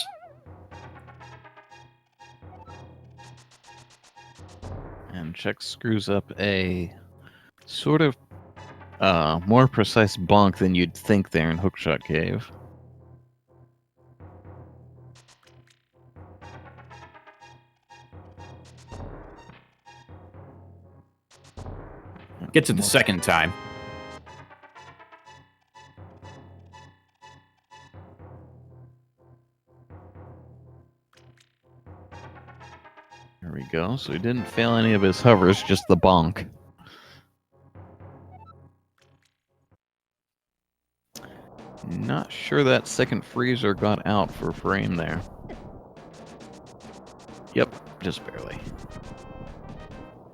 And Chex screws up a sort of more precise bonk than you'd think there in Hookshot Cave. Gets it the second time. There we go. So he didn't fail any of his hovers, just the bonk. Not sure that second freezer got out for Furaime there. Yep, just barely.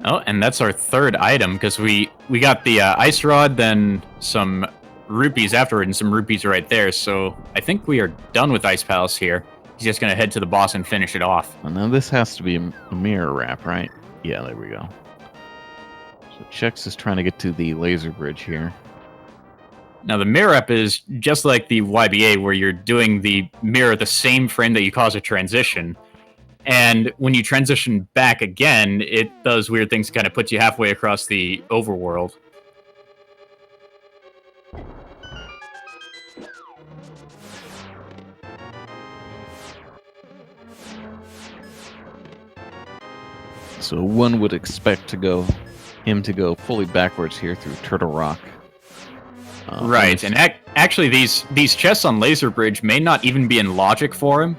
Oh, and that's our third item, because we got the ice rod, then some rupees afterward, and some rupees right there, so I think we are done with Ice Palace here. He's just going to head to the boss and finish it off. Well, now this has to be a mirror wrap, right? Yeah, there we go. So Chex is trying to get to the laser bridge here. Now, the mirror up is just like the YBA, where you're doing the mirror the same frame that you cause a transition. And when you transition back again, it does weird things to kind of put you halfway across the overworld. So one would expect him to go fully backwards here through Turtle Rock. Right, and actually these chests on Laser Bridge may not even be in logic for him,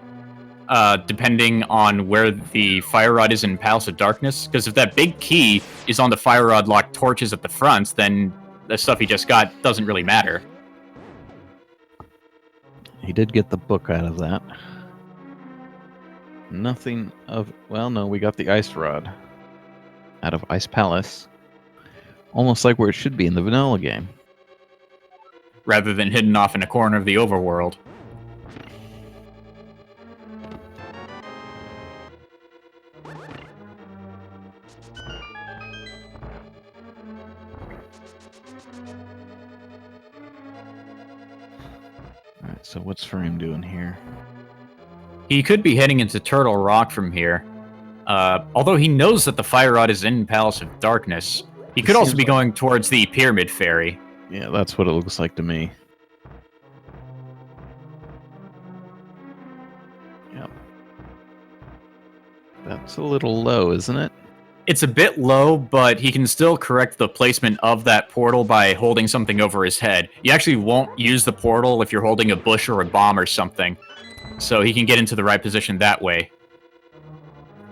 depending on where the fire rod is in Palace of Darkness. Because if that big key is on the fire rod locked torches at the front, then the stuff he just got doesn't really matter. He did get the book out of that. Nothing of... Well, no, we got the ice rod out of Ice Palace. Almost like where it should be in the vanilla game. Rather than hidden off in a corner of the overworld. Alright, so what's Furaime doing here? He could be heading into Turtle Rock from here. Although he knows that the fire rod is in Palace of Darkness, he could also be going towards the Pyramid Ferry. Yeah, that's what it looks like to me. Yep. That's a little low, isn't it? It's a bit low, but he can still correct the placement of that portal by holding something over his head. You actually won't use the portal if you're holding a bush or a bomb or something, so he can get into the right position that way.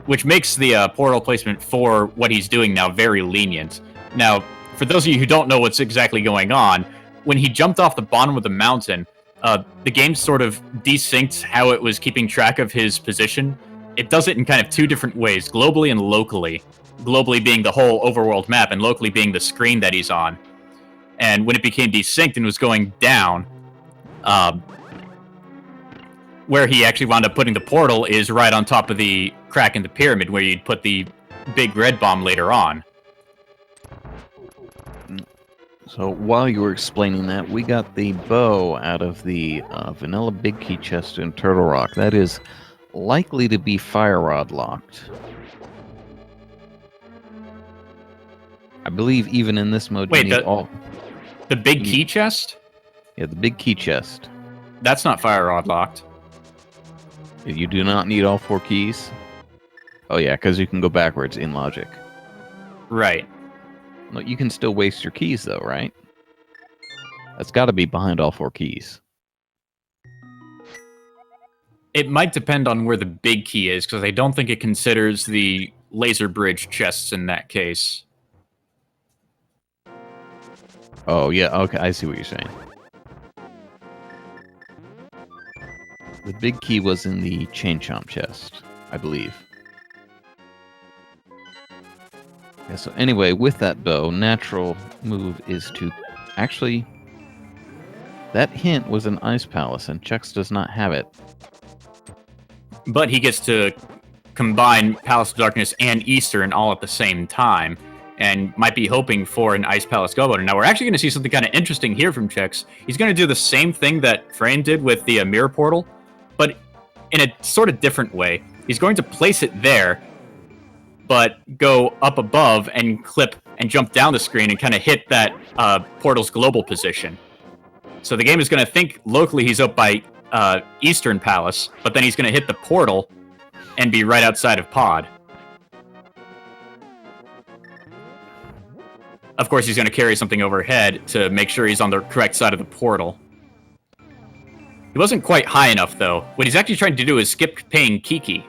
Which makes the portal placement for what he's doing now very lenient. Now, for those of you who don't know what's exactly going on, when he jumped off the bottom of the mountain, the game sort of desynced how it was keeping track of his position. It does it in kind of two different ways, globally and locally. Globally being the whole overworld map, and locally being the screen that he's on. And when it became desynced and was going down, where he actually wound up putting the portal is right on top of the crack in the pyramid, where you'd put the big red bomb later on. So while you were explaining that, we got the bow out of the vanilla big key chest in Turtle Rock. That is likely to be fire rod locked. I believe even in this mode, wait, you need all... The big key chest? Yeah, the big key chest. That's not fire rod locked. You do not need all 4 keys? Oh yeah, because you can go backwards in logic. Right. No, you can still waste your keys though, right? That's got to be behind all 4 keys. It might depend on where the big key is, because I don't think it considers the laser bridge chests in that case. Oh yeah, okay, I see what you're saying. The big key was in the chain chomp chest, I believe. Yeah, so anyway, with that bow, natural move is to actually. That hint was an ice palace, and Chex does not have it. But he gets to combine Palace of Darkness and Eastern all at the same time, and might be hoping for an Ice Palace go button. Now, we're actually going to see something kind of interesting here from Chex. He's going to do the same thing that Furaime did with the Mirror Portal, but in a sort of different way. He's going to place it there, but go up above and clip and jump down the screen and kind of hit that portal's global position. So the game is going to think locally he's up by Eastern Palace, but then he's going to hit the portal and be right outside of Pod. Of course, he's going to carry something overhead to make sure he's on the correct side of the portal. He wasn't quite high enough, though. What he's actually trying to do is skip paying Kiki.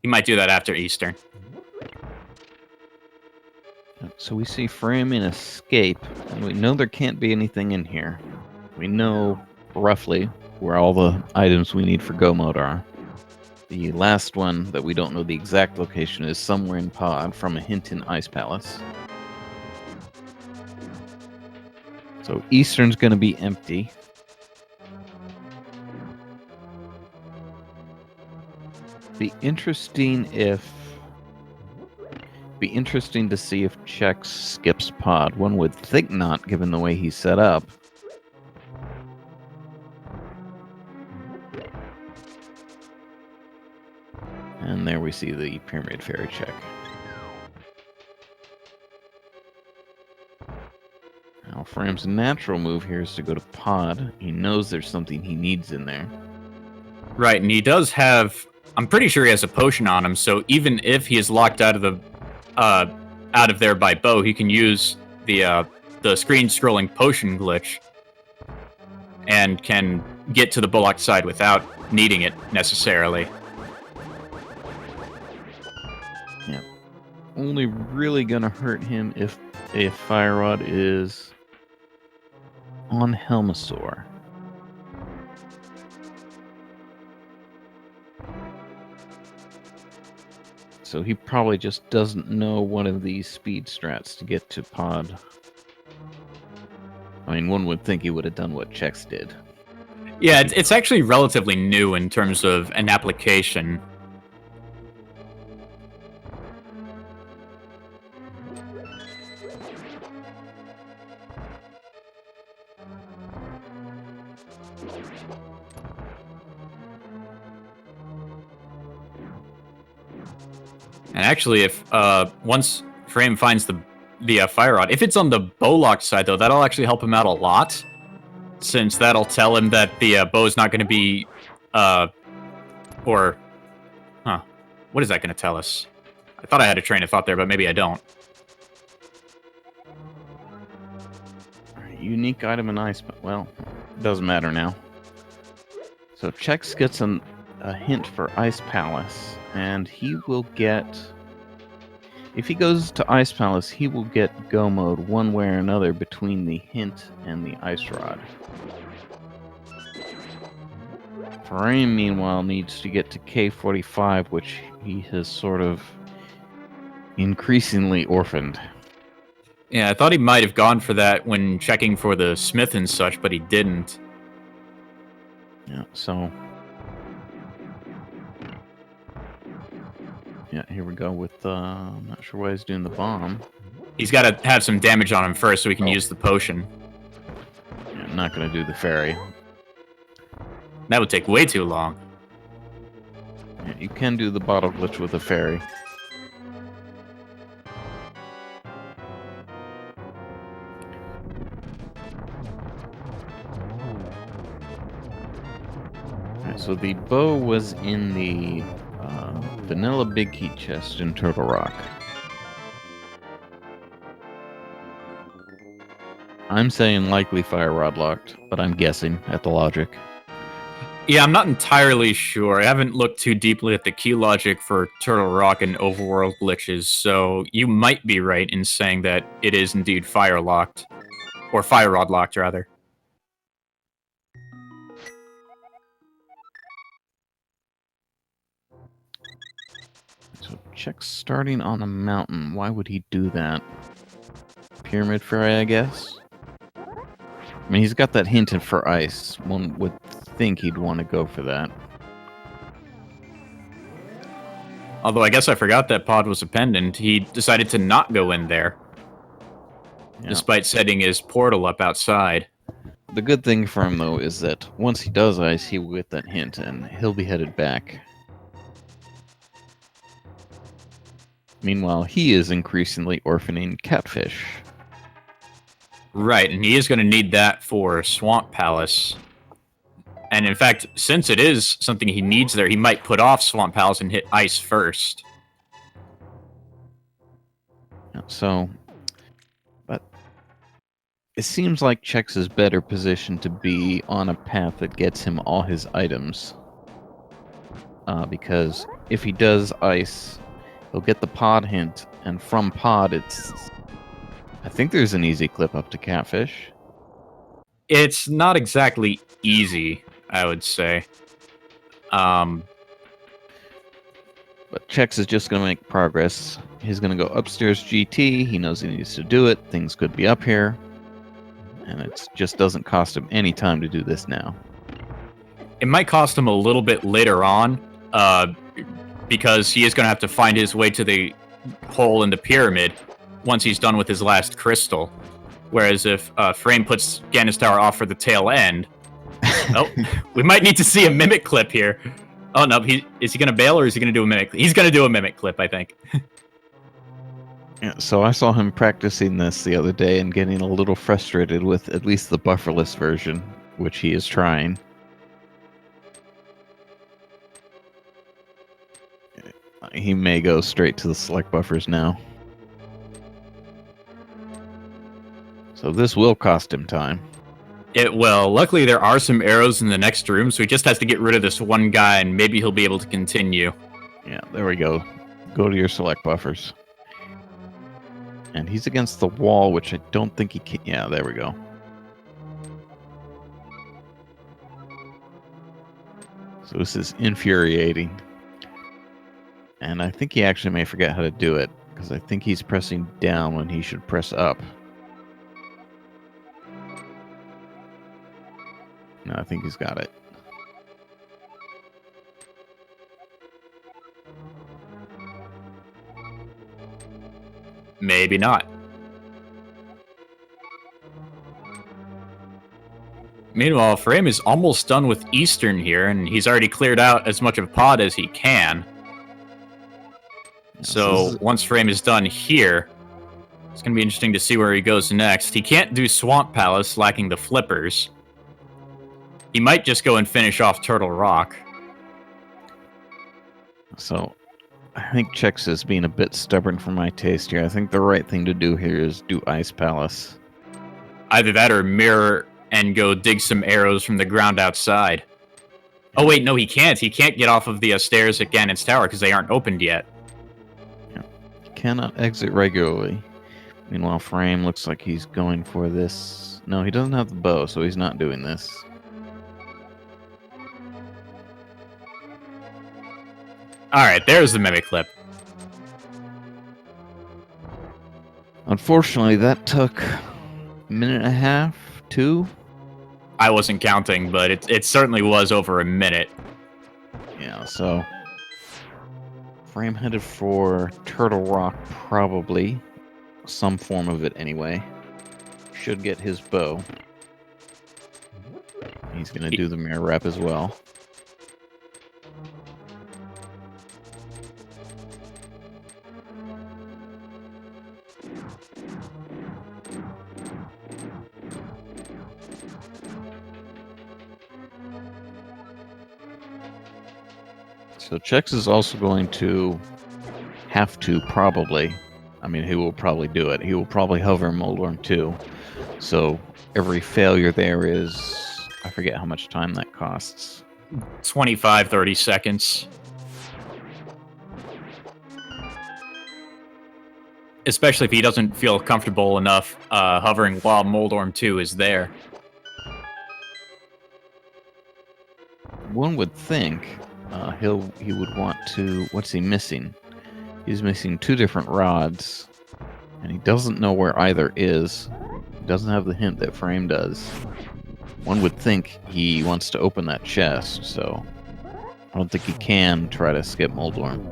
He might do that after Eastern. So we see Furaime and escape, and we know there can't be anything in here. We know roughly where all the items we need for Go Mode are. The last one that we don't know the exact location is somewhere in Pod from a hint in Ice Palace. So Eastern's going to be empty. Be interesting to see if Chex skips Pod. One would think not, given the way he's set up. And there we see the Pyramid Fairy check. Now, Furaime's natural move here is to go to Pod. He knows there's something he needs in there. Right, and he does have... I'm pretty sure he has a potion on him, so even if he is locked out of there by Bo, he can use the screen scrolling potion glitch and can get to the Bullock side without needing it necessarily. Yeah. Only really gonna hurt him if a Fire Rod is on Helmasaur. So he probably just doesn't know one of these speed strats to get to Pod. I mean, one would think he would have done what Chex did. Yeah, it's actually relatively new in terms of an application. And actually, if once Furaime finds the Fire Rod, if it's on the Bowlock side, though, that'll actually help him out a lot, since that'll tell him that the bow's not going to be, what is that going to tell us? I thought I had a train of thought there, but maybe I don't. Unique item in Ice, but well, doesn't matter now. So Chex gets a hint for Ice Palace, and he will get... If he goes to Ice Palace, he will get Go Mode one way or another between the hint and the Ice Rod. Furaime, meanwhile, needs to get to K45, which he has sort of increasingly orphaned. Yeah, I thought he might have gone for that when checking for the Smith and such, but he didn't. Yeah, so... Yeah, here we go with, I'm not sure why he's doing the bomb. He's got to have some damage on him first so he can use the potion. Yeah, not going to do the fairy. That would take way too long. Yeah, you can do the bottle glitch with a fairy. Alright, so the bow was in the vanilla big heat chest in Turtle Rock. I'm saying likely Fire Rod locked, but I'm guessing at the logic. Yeah, I'm not entirely sure. I haven't looked too deeply at the key logic for Turtle Rock and Overworld glitches, so you might be right in saying that it is indeed Fire locked. Or Fire Rod locked, rather. So Check starting on a mountain. Why would he do that? Pyramid fairy, I guess? I mean, he's got that hint for ice. One would think he'd want to go for that. Although I guess I forgot that pod was a pendant. He decided to not go in there. Yeah. Despite setting his portal up outside. The good thing for him, though, is that once he does ice, he will get that hint, and he'll be headed back. Meanwhile, he is increasingly orphaning catfish. Right, and he is going to need that for Swamp Palace. And in fact, since it is something he needs there, he might put off Swamp Palace and hit ice first. So, but it seems like Chex is better positioned to be on a path that gets him all his items. Because if he does ice, he'll get the pod hint, and from pod, I think there's an easy clip up to catfish. It's not exactly easy, I would say. But Chex is just going to make progress. He's going to go upstairs GT. He knows he needs to do it. Things could be up here. And it just doesn't cost him any time to do this now. It might cost him a little bit later on, because he is going to have to find his way to the hole in the pyramid once he's done with his last crystal. Whereas if Furaime puts Ganon's Tower off for the tail end... Oh, we might need to see a mimic clip here. Oh, no, is he going to bail or is he going to do a mimic? He's going to do a mimic clip, I think. Yeah, so I saw him practicing this the other day and getting a little frustrated with at least the bufferless version, which he is trying. He may go straight to the select buffers now. So this will cost him time. It will. Luckily, there are some arrows in the next room, so he just has to get rid of this one guy, and maybe he'll be able to continue. Yeah, there we go. Go to your select buffers. And he's against the wall, which I don't think he can... Yeah, there we go. So this is infuriating. And I think he actually may forget how to do it, because I think he's pressing down when he should press up. No, I think he's got it. Maybe not. Meanwhile, Furaime is almost done with Eastern here, and he's already cleared out as much of pod as he can. So once Furaime is done here, it's going to be interesting to see where he goes next. He can't do Swamp Palace, lacking the flippers. He might just go and finish off Turtle Rock. So, I think Chex is being a bit stubborn for my taste here. I think the right thing to do here is do Ice Palace. Either that or mirror and go dig some arrows from the ground outside. Oh wait, no, he can't. He can't get off of the stairs at Ganon's Tower because they aren't opened yet. Yeah. Cannot exit regularly. Meanwhile, Furaime looks like he's going for this. No, he doesn't have the bow, so he's not doing this. Alright, there's the mimic clip. Unfortunately, that took a minute and a half, 2. I wasn't counting, but it certainly was over a minute. Yeah, so Furaime headed for Turtle Rock, probably. Some form of it, anyway. Should get his bow. He's going to do the mirror wrap as well. So Chex is also going to have to probably, I mean, he will probably do it. He will probably hover Moldorm too. So every failure there is, I forget how much time that costs. 25, 30 seconds. Especially if he doesn't feel comfortable enough hovering while Moldorm 2 is there. One would think he would want to... What's he missing? He's missing 2 different rods, and he doesn't know where either is. He doesn't have the hint that Frame does. One would think he wants to open that chest, so I don't think he can try to skip Moldworm.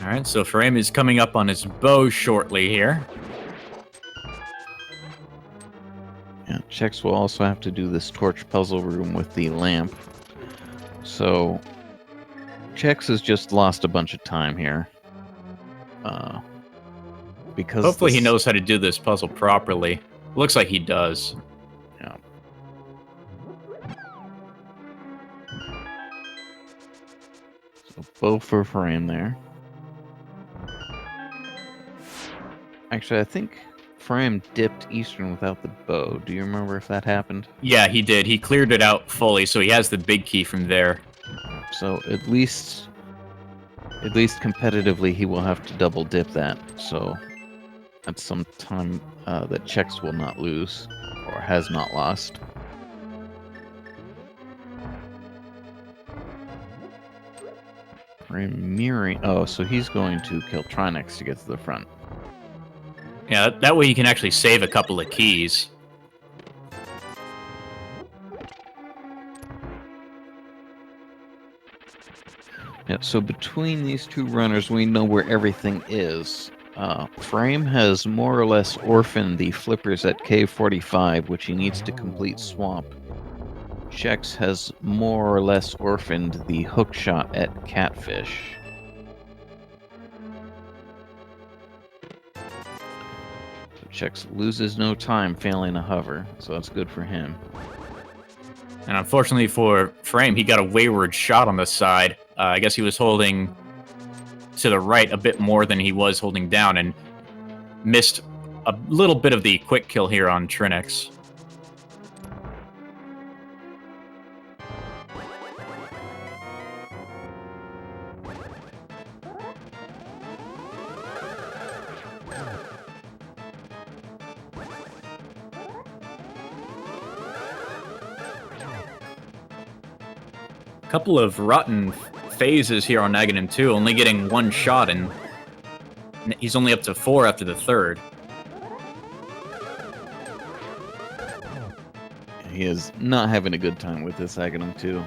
Alright, so Furaime is coming up on his bow shortly here. Yeah, Chex will also have to do this torch puzzle room with the lamp. So, Chex has just lost a bunch of time here. Because Hopefully he knows how to do this puzzle properly. Looks like he does. Yeah. So, bow for Frame there. Actually, I think Frame dipped Eastern without the bow. Do you remember if that happened? Yeah, he did. He cleared it out fully, so he has the big key from there. So at least competitively, he will have to double dip that. So that's some time that Chex will not lose, or has not lost. Frame mirroring. Oh, so he's going to kill Trinex to get to the front. Yeah, that way you can actually save a couple of keys. Yeah, so between these 2 runners, we know where everything is. Frame has more or less orphaned the flippers at Cave 45, which he needs to complete Swamp. Chex has more or less orphaned the hookshot at Catfish. Chex loses no time failing a hover, so that's good for him. And unfortunately for Furaime, he got a wayward shot on the side. I guess he was holding to the right a bit more than he was holding down and missed a little bit of the quick kill here on Trinix. Couple of rotten phases here on Aghanim 2, only getting 1 shot, and he's only up to 4 after the 3rd. He is not having a good time with this Aghanim 2.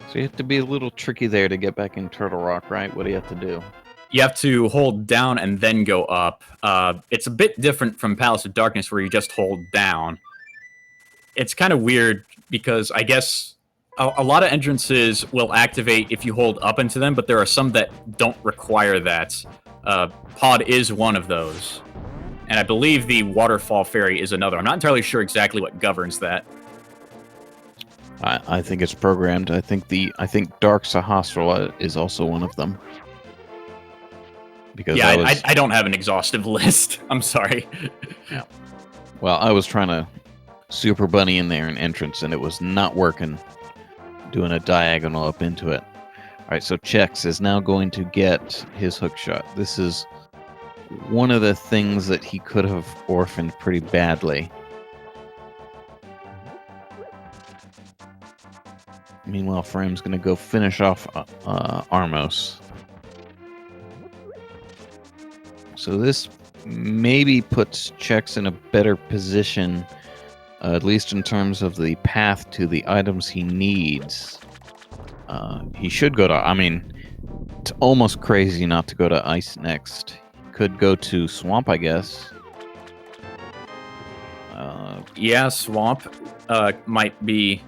So you have to be a little tricky there to get back in Turtle Rock, right? What do you have to do? You have to hold down and then go up. It's a bit different from Palace of Darkness where you just hold down. It's kind of weird because I guess a lot of entrances will activate if you hold up into them, but there are some that don't require that. Pod is one of those. And I believe the Waterfall Fairy is another. I'm not entirely sure exactly what governs that. I think it's programmed. I think Dark Sahasrara is also one of them. Because yeah, I don't have an exhaustive list. I'm sorry. Yeah. Well, I was trying to Super Bunny in there in entrance, and it was not working. Doing a diagonal up into it. Alright, so Chex is now going to get his hookshot. This is one of the things that he could have orphaned pretty badly. Meanwhile, Frame's going to go finish off Armos. So this maybe puts Chex in a better position, at least in terms of the path to the items he needs. He should go to... I mean, it's almost crazy not to go to Ice next. He could go to Swamp, I guess. Yeah, Swamp might be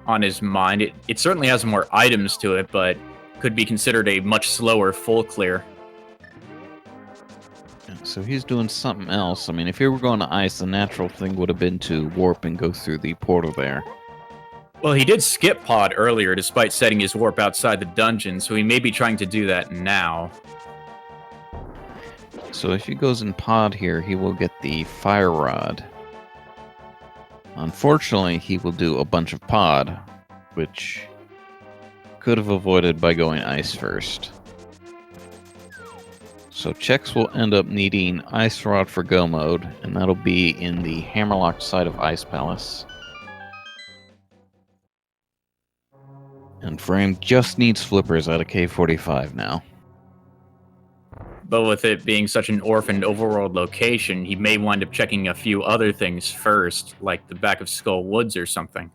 on his mind. It certainly has more items to it, but could be considered a much slower full clear. So he's doing something else. I mean, if he were going to Ice, the natural thing would have been to warp and go through the portal there. Well, he did skip pod earlier despite setting his warp outside the dungeon, so he may be trying to do that now. So if he goes in pod here, he will get the fire rod. Unfortunately, he will do a bunch of pod, which could have avoided by going ice first. So Chex will end up needing Ice Rod for go mode, and that'll be in the hammerlocked side of Ice Palace. And Furaime just needs flippers out of K45 now. But with it being such an orphaned overworld location, he may wind up checking a few other things first, like the back of Skull Woods or something.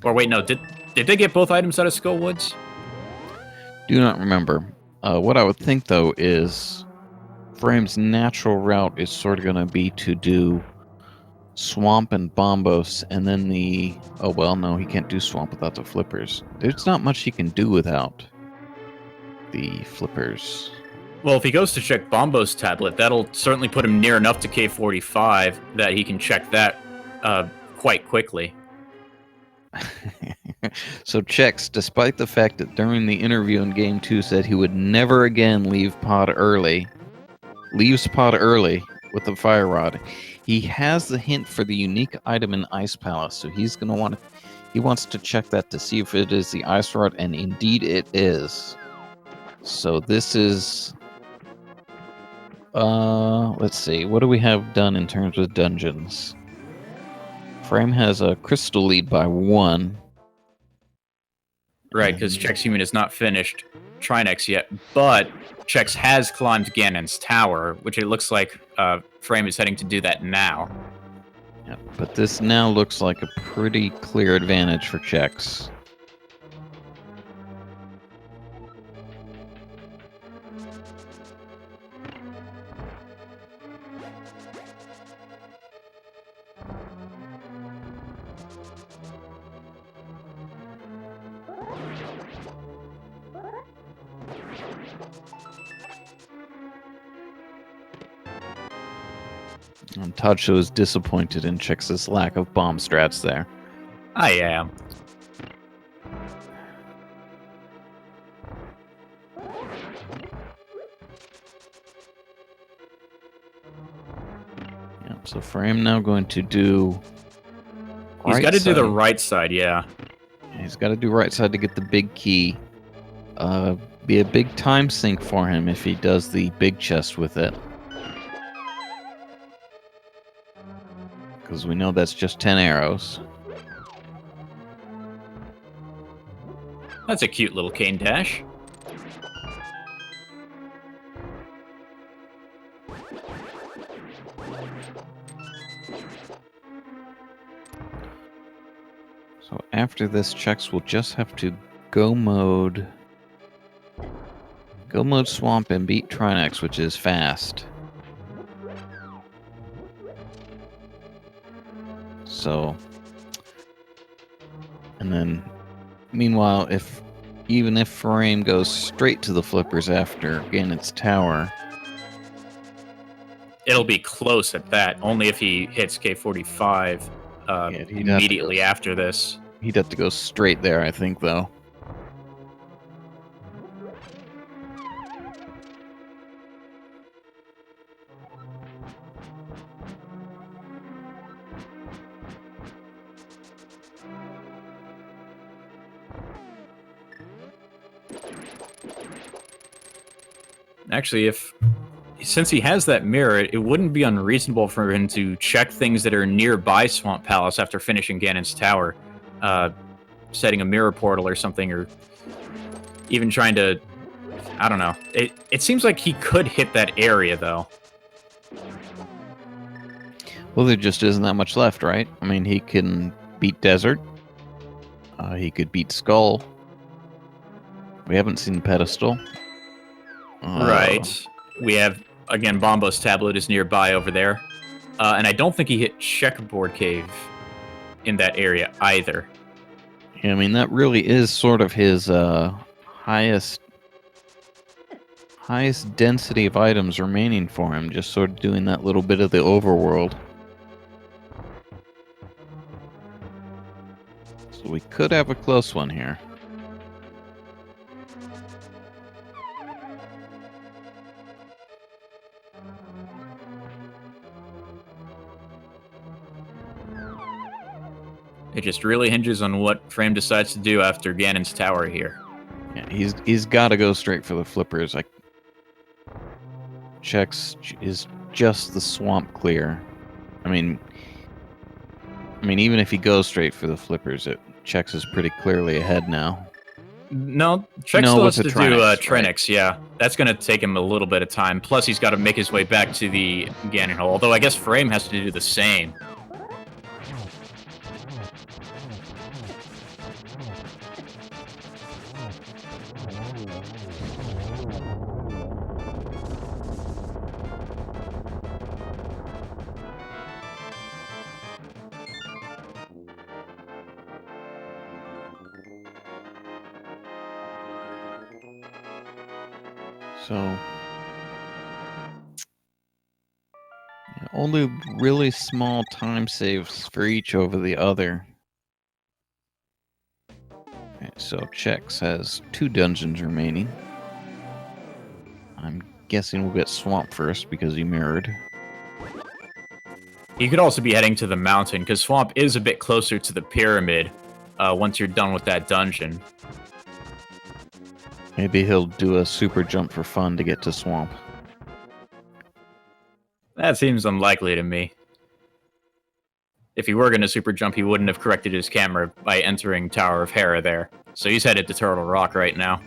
Or wait, no, did they get both items out of Skull Woods? Do not remember. What I would think, though, is Furaime's natural route is sort of going to be to do Swamp and Bombos, and then the... Oh, well, no, he can't do Swamp without the flippers. There's not much he can do without the flippers. Well, if he goes to check Bombo's tablet, that'll certainly put him near enough to K45 that he can check that quite quickly. So Chex, despite the fact that during the interview in Game 2 said he would never again leave pod early, leaves pod early with the fire rod, he has the hint for the unique item in Ice Palace, so he's going to want to... He wants to check that to see if it is the ice rod, and indeed it is. So this is... let's see. What do we have done in terms of dungeons? Furaime has a crystal lead by 1. Right, because Chexhuman is not finished Trinex yet, but Chex has climbed Ganon's tower, which it looks like Furaime is heading to do that now. Yeah, but this now looks like a pretty clear advantage for Chex. And Tacho is disappointed in Chex's lack of bomb strats there. I am. Yep, so Furaime now going to do... He's got to do the right side, yeah. He's got to do right side to get the big key. Be a big time sink for him if he does the big chest with it. Because we know that's just 10 arrows. That's a cute little cane dash. So after this, Chex will just have to go mode Swamp and beat Trinex, which is fast. So, and then, meanwhile, even if Furaime goes straight to the flippers after Ganon's tower, it'll be close at that. Only if he hits K45 immediately after this. He'd have to go straight there, I think, though. Actually, since he has that mirror, it wouldn't be unreasonable for him to check things that are nearby Swamp Palace after finishing Ganon's tower. Setting a mirror portal or something, or even trying to... I don't know. It seems like he could hit that area, though. Well, there just isn't that much left, right? I mean, he can beat Desert. He could beat Skull. We haven't seen Pedestal. Right. We have, again, Bombo's tablet is nearby over there. And I don't think he hit Checkerboard Cave in that area either. Yeah, I mean, that really is sort of his highest density of items remaining for him, just sort of doing that little bit of the overworld. So we could have a close one here. It just really hinges on what Frame decides to do after Ganon's tower here. Yeah, he's got to go straight for the flippers. Chex is just the swamp clear. I mean, even if he goes straight for the flippers, Chex is pretty clearly ahead now. No, Chex still has to do Trinix, yeah. That's going to take him a little bit of time. Plus, he's got to make his way back to the Ganon hole. Although, I guess Frame has to do the same. So, only really small time saves for each over the other. Okay, so Chex has 2 dungeons remaining. I'm guessing we'll get Swamp first because he mirrored. He could also be heading to the mountain, because Swamp is a bit closer to the pyramid once you're done with that dungeon. Maybe he'll do a super jump for fun to get to Swamp. That seems unlikely to me. If he were going to super jump, he wouldn't have corrected his camera by entering Tower of Hera there. So he's headed to Turtle Rock right now.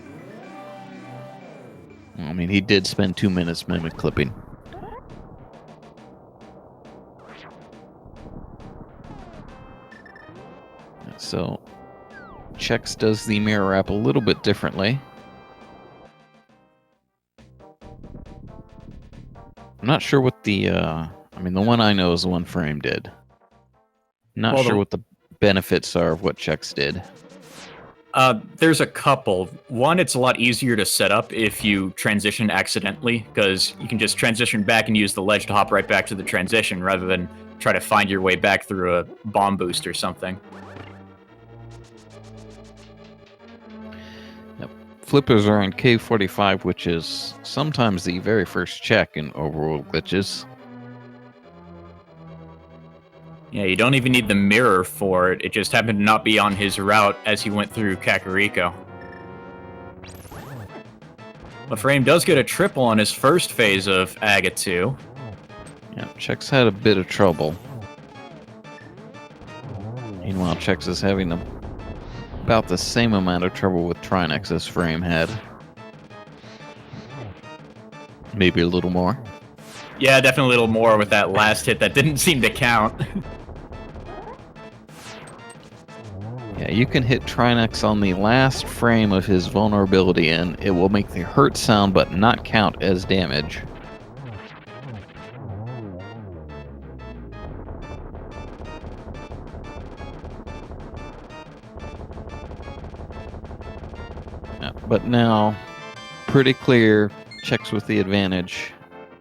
I mean, he did spend 2 minutes mimic clipping. So, Chex does the mirror wrap a little bit differently. I'm not sure what the, the one I know is the one Frame did. Not sure what the benefits are of what Chex did. There's a couple. One, it's a lot easier to set up if you transition accidentally, because you can just transition back and use the ledge to hop right back to the transition, rather than try to find your way back through a bomb boost or something. Flippers are in Cave 45, which is sometimes the very first check in Overworld glitches. Yeah, you don't even need the mirror for it. It just happened to not be on his route as he went through Kakariko. But Frame does get a triple on his first phase of Aga 2. Yeah, Chex had a bit of trouble. Meanwhile, Chex is having about the same amount of trouble with Trinix as Frame had. Maybe a little more. Yeah, definitely a little more with that last hit that didn't seem to count. Yeah, you can hit Trinix on the last frame of his vulnerability and it will make the hurt sound but not count as damage. Yeah, but now, pretty clear, Chex with the advantage.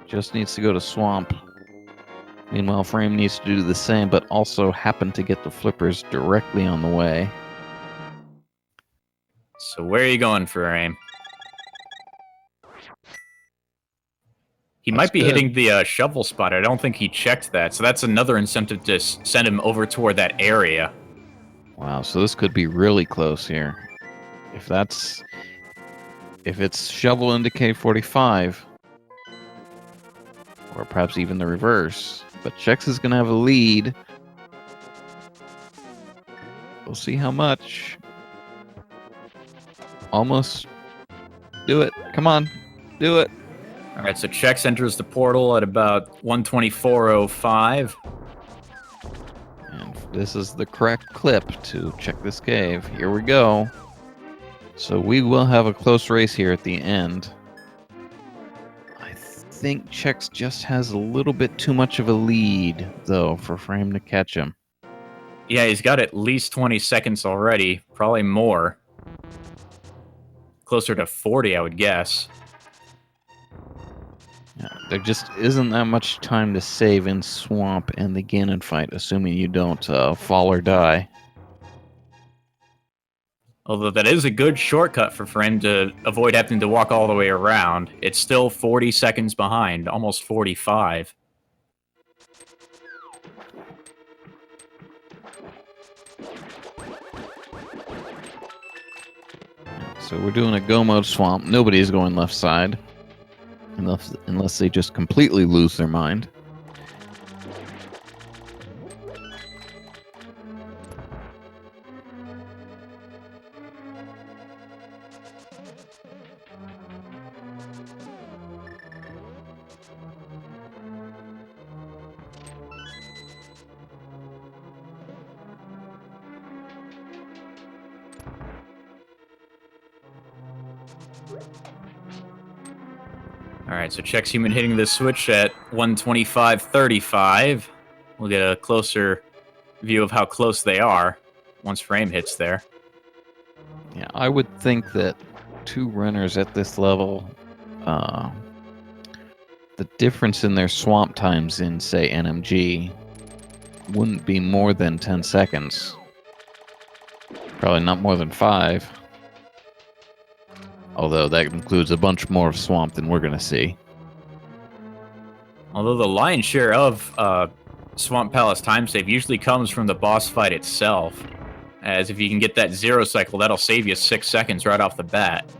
Just needs to go to Swamp. Meanwhile, Frame needs to do the same, but also happen to get the flippers directly on the way. So where are you going, Furaime? He might be hitting the shovel spot. I don't think he checked that, so that's another incentive to send him over toward that area. Wow, so this could be really close here. If it's shovel into K45, or perhaps even the reverse. But Chex is going to have a lead. We'll see how much. Almost. Do it. Come on. Do it. All right, so Chex enters the portal at about 124.05. And this is the correct clip to check this cave. Here we go. So we will have a close race here at the end. I think Chex just has a little bit too much of a lead, though, for Frame to catch him. Yeah, he's got at least 20 seconds already, probably more. Closer to 40, I would guess. Yeah, there just isn't that much time to save in Swamp and the Ganon fight, assuming you don't fall or die. Although that is a good shortcut for Furaime to avoid having to walk all the way around. It's still 40 seconds behind, almost 45. So we're doing a go mode swamp. Nobody's going left side. Unless they just completely lose their mind. Alright, so Chexhuman hitting the switch at 125.35. We'll get a closer view of how close they are once Furaime hits there. Yeah, I would think that two runners at this level, the difference in their swamp times in, say, NMG wouldn't be more than 10 seconds. Probably not more than 5. Although that includes a bunch more of swamp than we're going to see. Although the lion's share of Swamp Palace time save usually comes from the boss fight itself. As if you can get that 0 cycle, that'll save you 6 seconds right off the bat.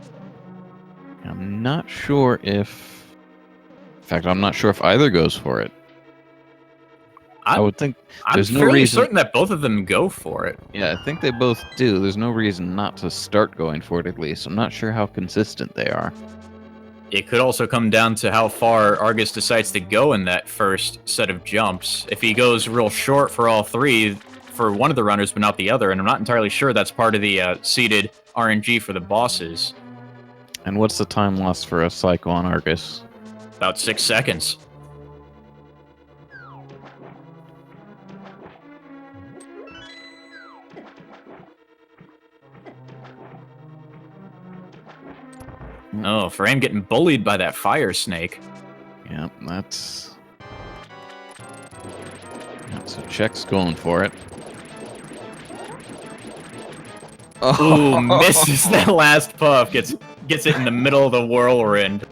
I'm not sure if... In fact, I'm not sure if either goes for it. I would think there's no reason... I'm fairly certain that both of them go for it. Yeah, I think they both do. There's no reason not to start going for it, at least. I'm not sure how consistent they are. It could also come down to how far Argus decides to go in that first set of jumps. If he goes real short for all three, for one of the runners but not the other, and I'm not entirely sure that's part of the seeded RNG for the bosses. And what's the time loss for a cycle on Argus? About 6 seconds. Oh, Furaime getting bullied by that fire snake. Yeah, that's... So Check's going for it. Ooh, misses that last puff. Gets it in the middle of the whirlwind.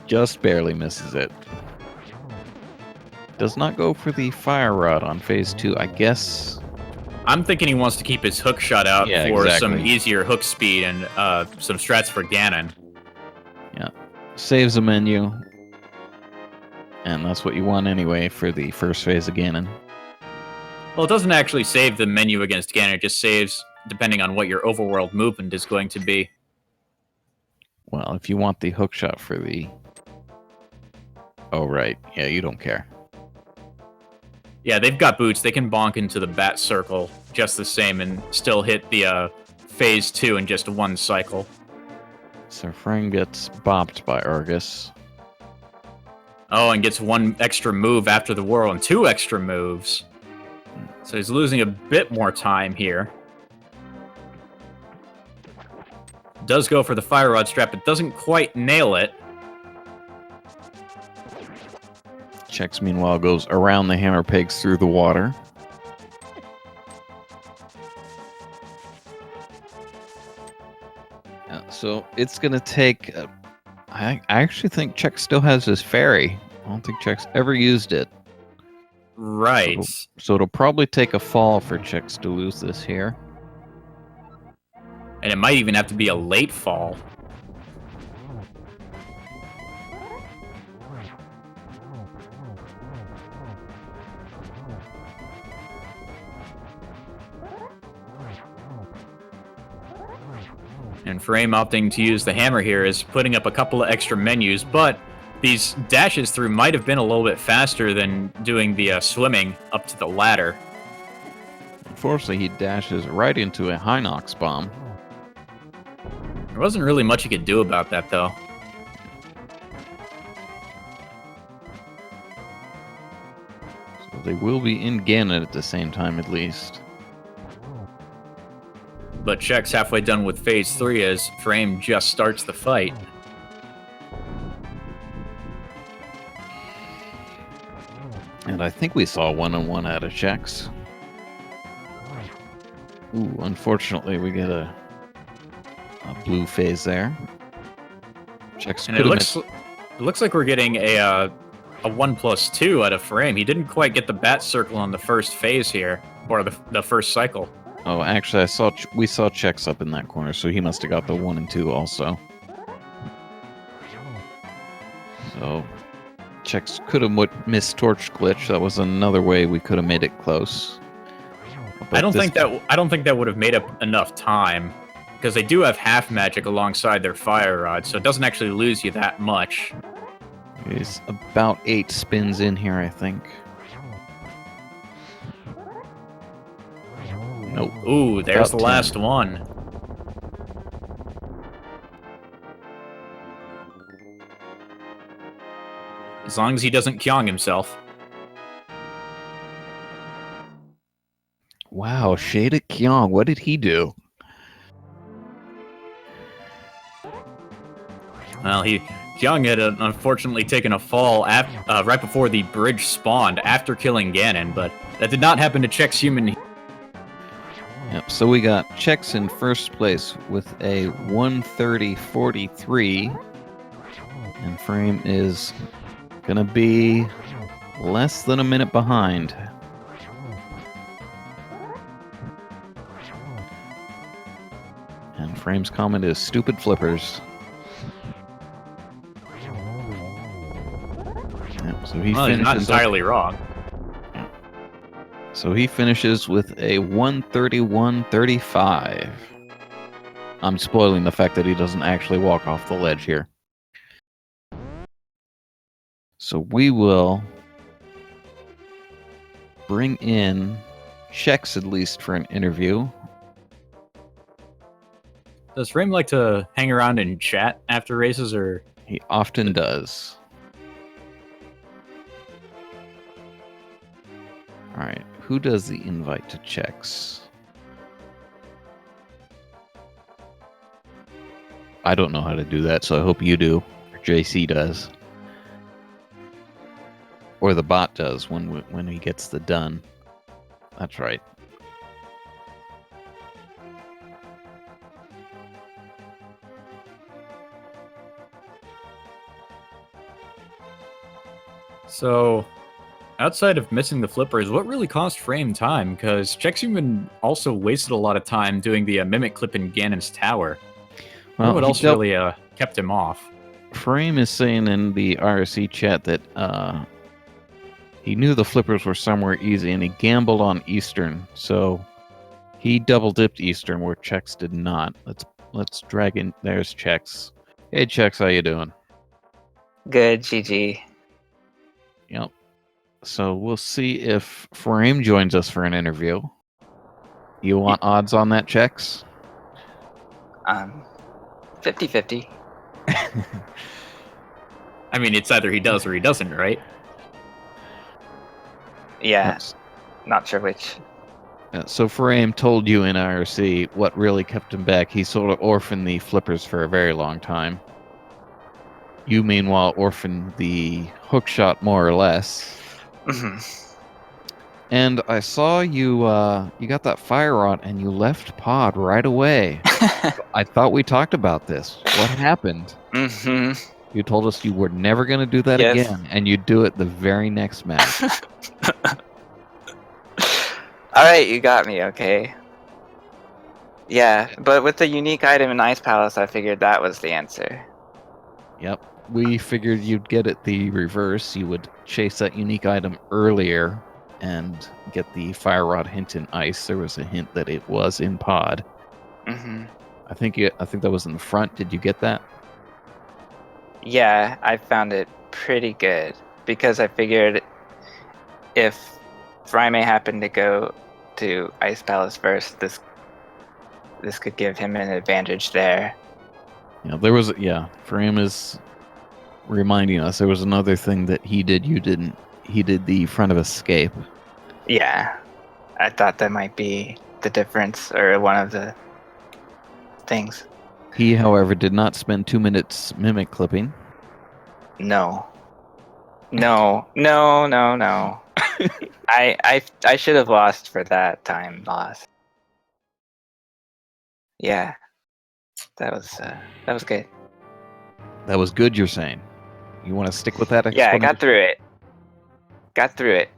Just barely misses it. Does not go for the fire rod on phase 2, I guess. I'm thinking he wants to keep his hook shot out for exactly. some easier hook speed and some strats for Ganon. Yeah. Saves a menu. And that's what you want anyway for the first phase of Ganon. Well, it doesn't actually save the menu against Ganon. It just saves depending on what your overworld movement is going to be. Well, if you want the hook shot for the... Oh, right. Yeah, you don't care. Yeah, they've got boots. They can bonk into the bat circle just the same and still hit the phase 2 in just one cycle. So Furaime gets bopped by Argus. Oh, and gets one extra move after the whirl and 2 extra moves. So he's losing a bit more time here. Does go for the fire rod strap, but doesn't quite nail it. Chex, meanwhile, goes around the hammer pegs through the water. So it's going to take... I actually think Chex still has his fairy. I don't think Chex ever used it. Right. So it'll probably take a fall for Chex to lose this here. And it might even have to be a late fall. And Furaime opting to use the hammer here is putting up a couple of extra menus, but these dashes through might have been a little bit faster than doing the swimming up to the ladder. Unfortunately, he dashes right into a Hinox bomb. There wasn't really much he could do about that, though. So they will be in Ganon at the same time, at least. But Check's halfway done with phase 3 as Furaime just starts the fight. And I think we saw one-on-one out of Chex. Ooh, unfortunately, we get a blue phase there. Chex And could it have looks like we're getting a 1+2 out of Frame. He didn't quite get the bat circle on the first phase here, or the first cycle. Oh, actually, we saw Chex up in that corner, so he must have got the 1 and 2 also. So Chex could have missed torch glitch. That was another way we could have made it close. I don't think that would have made up enough time, because they do have half magic alongside their fire rod, so it doesn't actually lose you that much. He's about 8 spins in here, I think. Nope. Ooh, there's About the 10. last one. As long as he doesn't kyong himself. Wow, Shaded Kyong, what did he do? Well, Kyung had unfortunately taken a fall right before the bridge spawned after killing Ganon, but that did not happen to Chexhuman. Yep, so we got Chex in first place with a 130.43, and Frame is gonna be less than a minute behind. And Frame's comment is stupid flippers. Yep, so Well, he's not entirely wrong. So he finishes with a 131.35. I'm spoiling the fact that he doesn't actually walk off the ledge here. So we will bring in Chex at least for an interview. Does Frame like to hang around and chat after races, or...? He often does. Alright, who does the invite to Chex? I don't know how to do that, so I hope you do. Or JC does. Or the bot does when he gets the done. That's right. So, outside of missing the flippers, what really cost Frame time? Because Chexhuman also wasted a lot of time doing the mimic clip in Ganon's tower. Well, what else really kept him off? Frame is saying in the RSC chat that he knew the flippers were somewhere easy, and he gambled on Eastern, so he double dipped Eastern where Chex did not. Let's drag in. There's Chex. Hey Chex, how you doing? Good, GG. Yep. So we'll see if Frame joins us for an interview. You want odds on that, Chex? 50-50. I mean, it's either he does or he doesn't, right? Yeah, not sure which. So Frame told you in IRC what really kept him back. He sort of orphaned the flippers for a very long time. You, meanwhile, orphaned the hookshot more or less. Mm-hmm. And I saw you got that fire rod and you left pod right away. I thought we talked about this. What happened? Mm-hmm. You told us you were never going to do that again, and you'd do it the very next match. Alright, you got me, okay. Yeah, but with the unique item in Ice Palace, I figured that was the answer. Yep. We figured you'd get it the reverse. You would chase that unique item earlier and get the fire rod hint in ice. There was a hint that it was in pod. Mm-hmm. I think that was in the front. Did you get that? Yeah, I found it pretty good because I figured if Furaime happened to go to Ice Palace first, this could give him an advantage there. Yeah, Furaime is reminding us there was another thing that he did you didn't. He did the front of escape. Yeah, I thought that might be the difference or one of the things. He, however, did not spend 2 minutes mimic clipping. No. I should have lost for that time loss. Yeah. That was good. That was good, you're saying. You want to stick with that Yeah, I explanation? got through it. Got through it.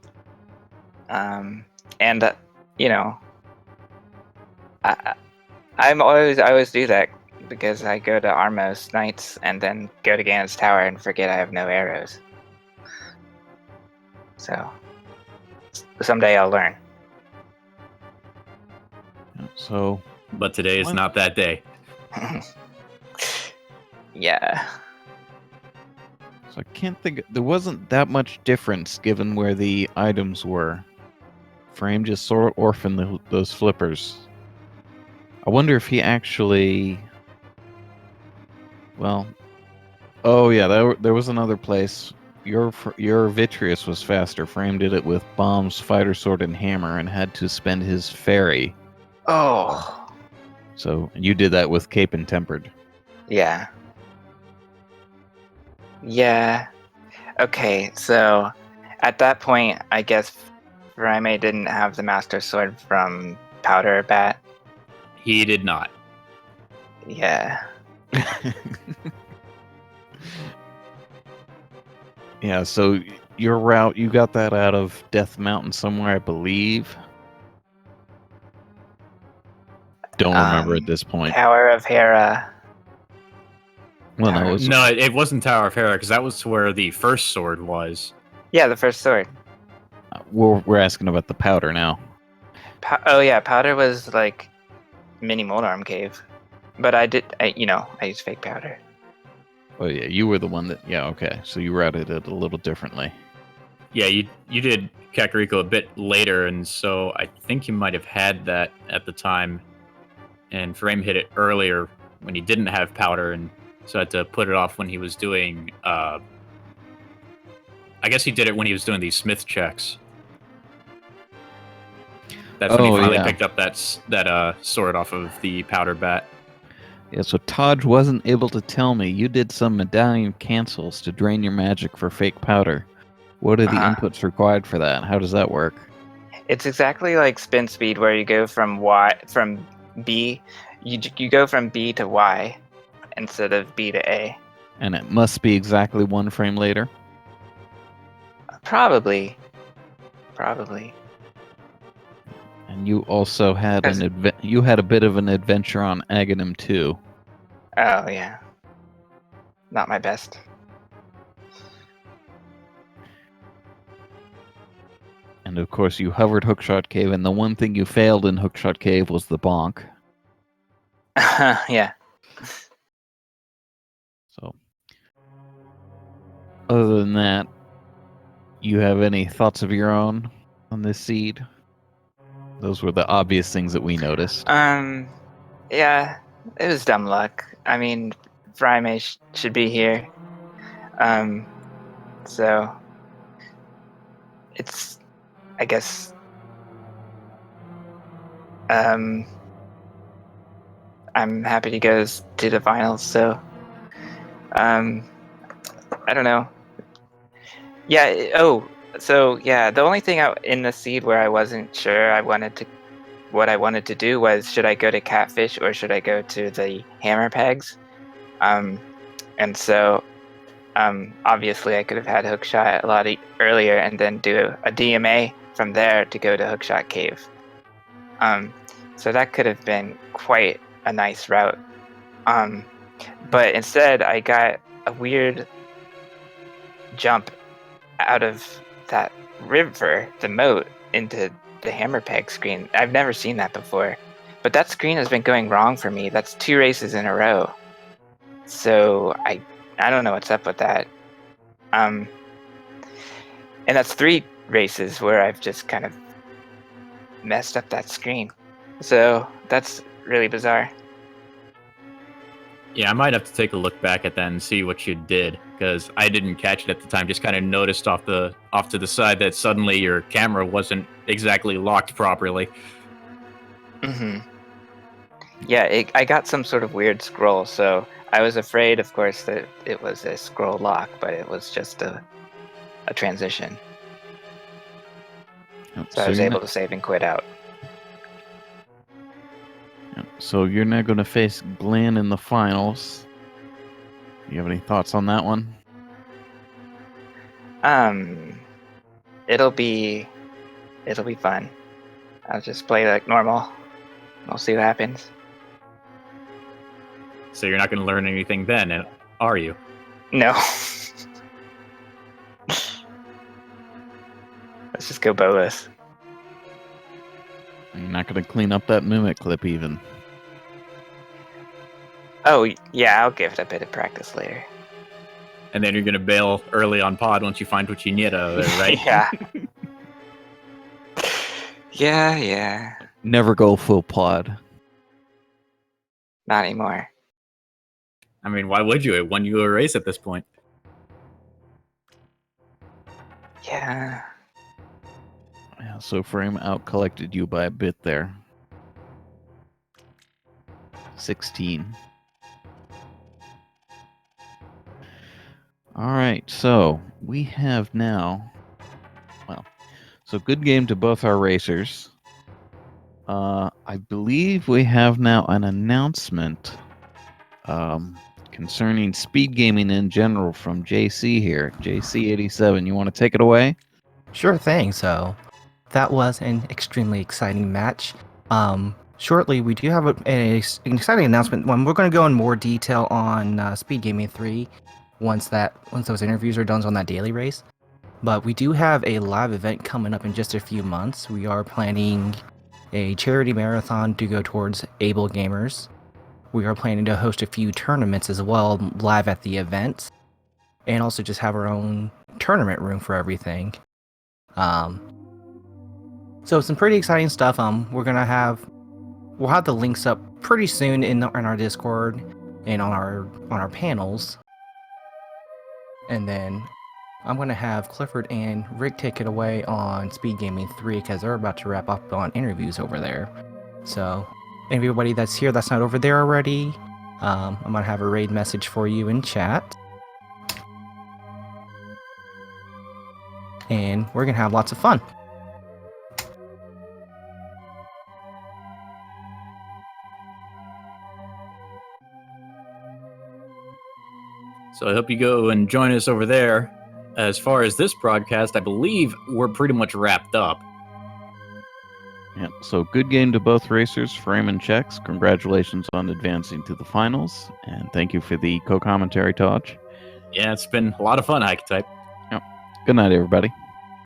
And you know, I I always do that because I go to Armos nights and then go to Ganon's Tower and forget I have no arrows. So someday I'll learn. So, But today is What? not that day. Yeah. so I can't think. There wasn't that much difference given where the items were. Frame just sort of orphaned those flippers. I wonder if he actually. Well, oh yeah, there was another place. Your Vitreous was faster. Frame did it with bombs, fighter sword, and hammer, and had to spend his fairy. Oh. So you did that with cape and tempered. Yeah. Yeah. Okay, so at that point, I guess Furaime didn't have the Master Sword from Powder Bat. He did not. Yeah. Yeah, so your route, you got that out of Death Mountain somewhere, I believe. Don't remember at this point. Tower of Hera. Well, no, Tower- it was, No, it wasn't Tower of Hera because that was where the first sword was. Yeah, the first sword. we're asking about the powder now. Oh yeah, Powder was like mini Moldarm Cave. But I used fake powder. Oh yeah, you were the one that. Yeah, okay. So you routed it a little differently. Yeah, you did Kakariko a bit later, and so I think you might have had that at the time. And Frame hit it earlier when he didn't have powder, and so had to put it off when he was doing. I guess he did it when he was doing these Smith checks. That's when he Oh, finally yeah. picked up that sword off of the powder bat. Yeah, so Taj wasn't able to tell me you did some medallion cancels to drain your magic for fake powder. What are the Uh-huh. inputs required for that? How does that work? It's exactly like spin speed, where you go from B, you go from B to Y instead of B to A. And it must be exactly one frame later. Probably. And you also had Because- you had a bit of an adventure on Aghanim too. Oh yeah. Not my best. And of course, you hovered Hookshot Cave, and the one thing you failed in Hookshot Cave was the bonk. Yeah. So, other than that, you have any thoughts of your own on this seed? Those were the obvious things that we noticed. Yeah, it was dumb luck. I mean, Furaime should be here. So it's, I guess, I'm happy to go to the finals. So, I don't know. Yeah. So yeah, the only thing in the seed where I wasn't sure what I wanted to do was, should I go to Catfish or should I go to the Hammer Pegs? And so obviously I could have had Hookshot a lot earlier and then do a DMA from there to go to Hookshot Cave. So that could have been quite a nice route. But instead I got a weird jump out of that river, the moat, into the Hammer Peg screen. I've never seen that before. But that screen has been going wrong for me. That's 2 races in a row. So I don't know what's up with that. And that's 3 races where I've just kind of messed up that screen. So that's really bizarre. Yeah, I might have to take a look back at that and see what you did, because I didn't catch it at the time. Just kind of noticed off to the side that suddenly your camera wasn't exactly locked properly. Yeah, I got some sort of weird scroll, so I was afraid, of course, that it was a scroll lock, but it was just a transition. So I was able to save and quit out. So you're now going to face Glenn in the finals. You have any thoughts on that one? It'll be fun. I'll just play like normal. We'll see what happens. So you're not going to learn anything then, are you? No. Let's just go bolus. You're not going to clean up that mimic clip even. Oh, yeah, I'll give it a bit of practice later. And then you're going to bail early on pod once you find what you need out of there, right? Yeah. Yeah. Never go full pod. Not anymore. I mean, why would you? It won you a race at this point. Yeah. Yeah, so Furaime out-collected you by a bit there. 16. Alright, so we have now... Well, so good game to both our racers. I believe we have now an announcement concerning speed gaming in general from JC here. JC87, you want to take it away? Sure thing. So that was an extremely exciting match. Shortly, we do have an exciting announcement. We're going to go in more detail on SpeedGaming 3 once those interviews are done on that daily race. But we do have a live event coming up in just a few months. We are planning a charity marathon to go towards able gamers. We are planning to host a few tournaments as well live at the event, and also just have our own tournament room for everything. So some pretty exciting stuff. We'll have the links up pretty soon in our Discord and on our panels. And then I'm gonna have Clifford and Rick take it away on Speed Gaming 3 because they're about to wrap up on interviews over there. So everybody that's here that's not over there already, I'm gonna have a raid message for you in chat. And we're gonna have lots of fun. So I hope you go and join us over there. As far as this broadcast, I believe we're pretty much wrapped up. Yeah, so good game to both racers, Furaime and Chex. Congratulations on advancing to the finals, and thank you for the co-commentary, Taj. Yeah, it's been a lot of fun, Hike Type. Good night, everybody.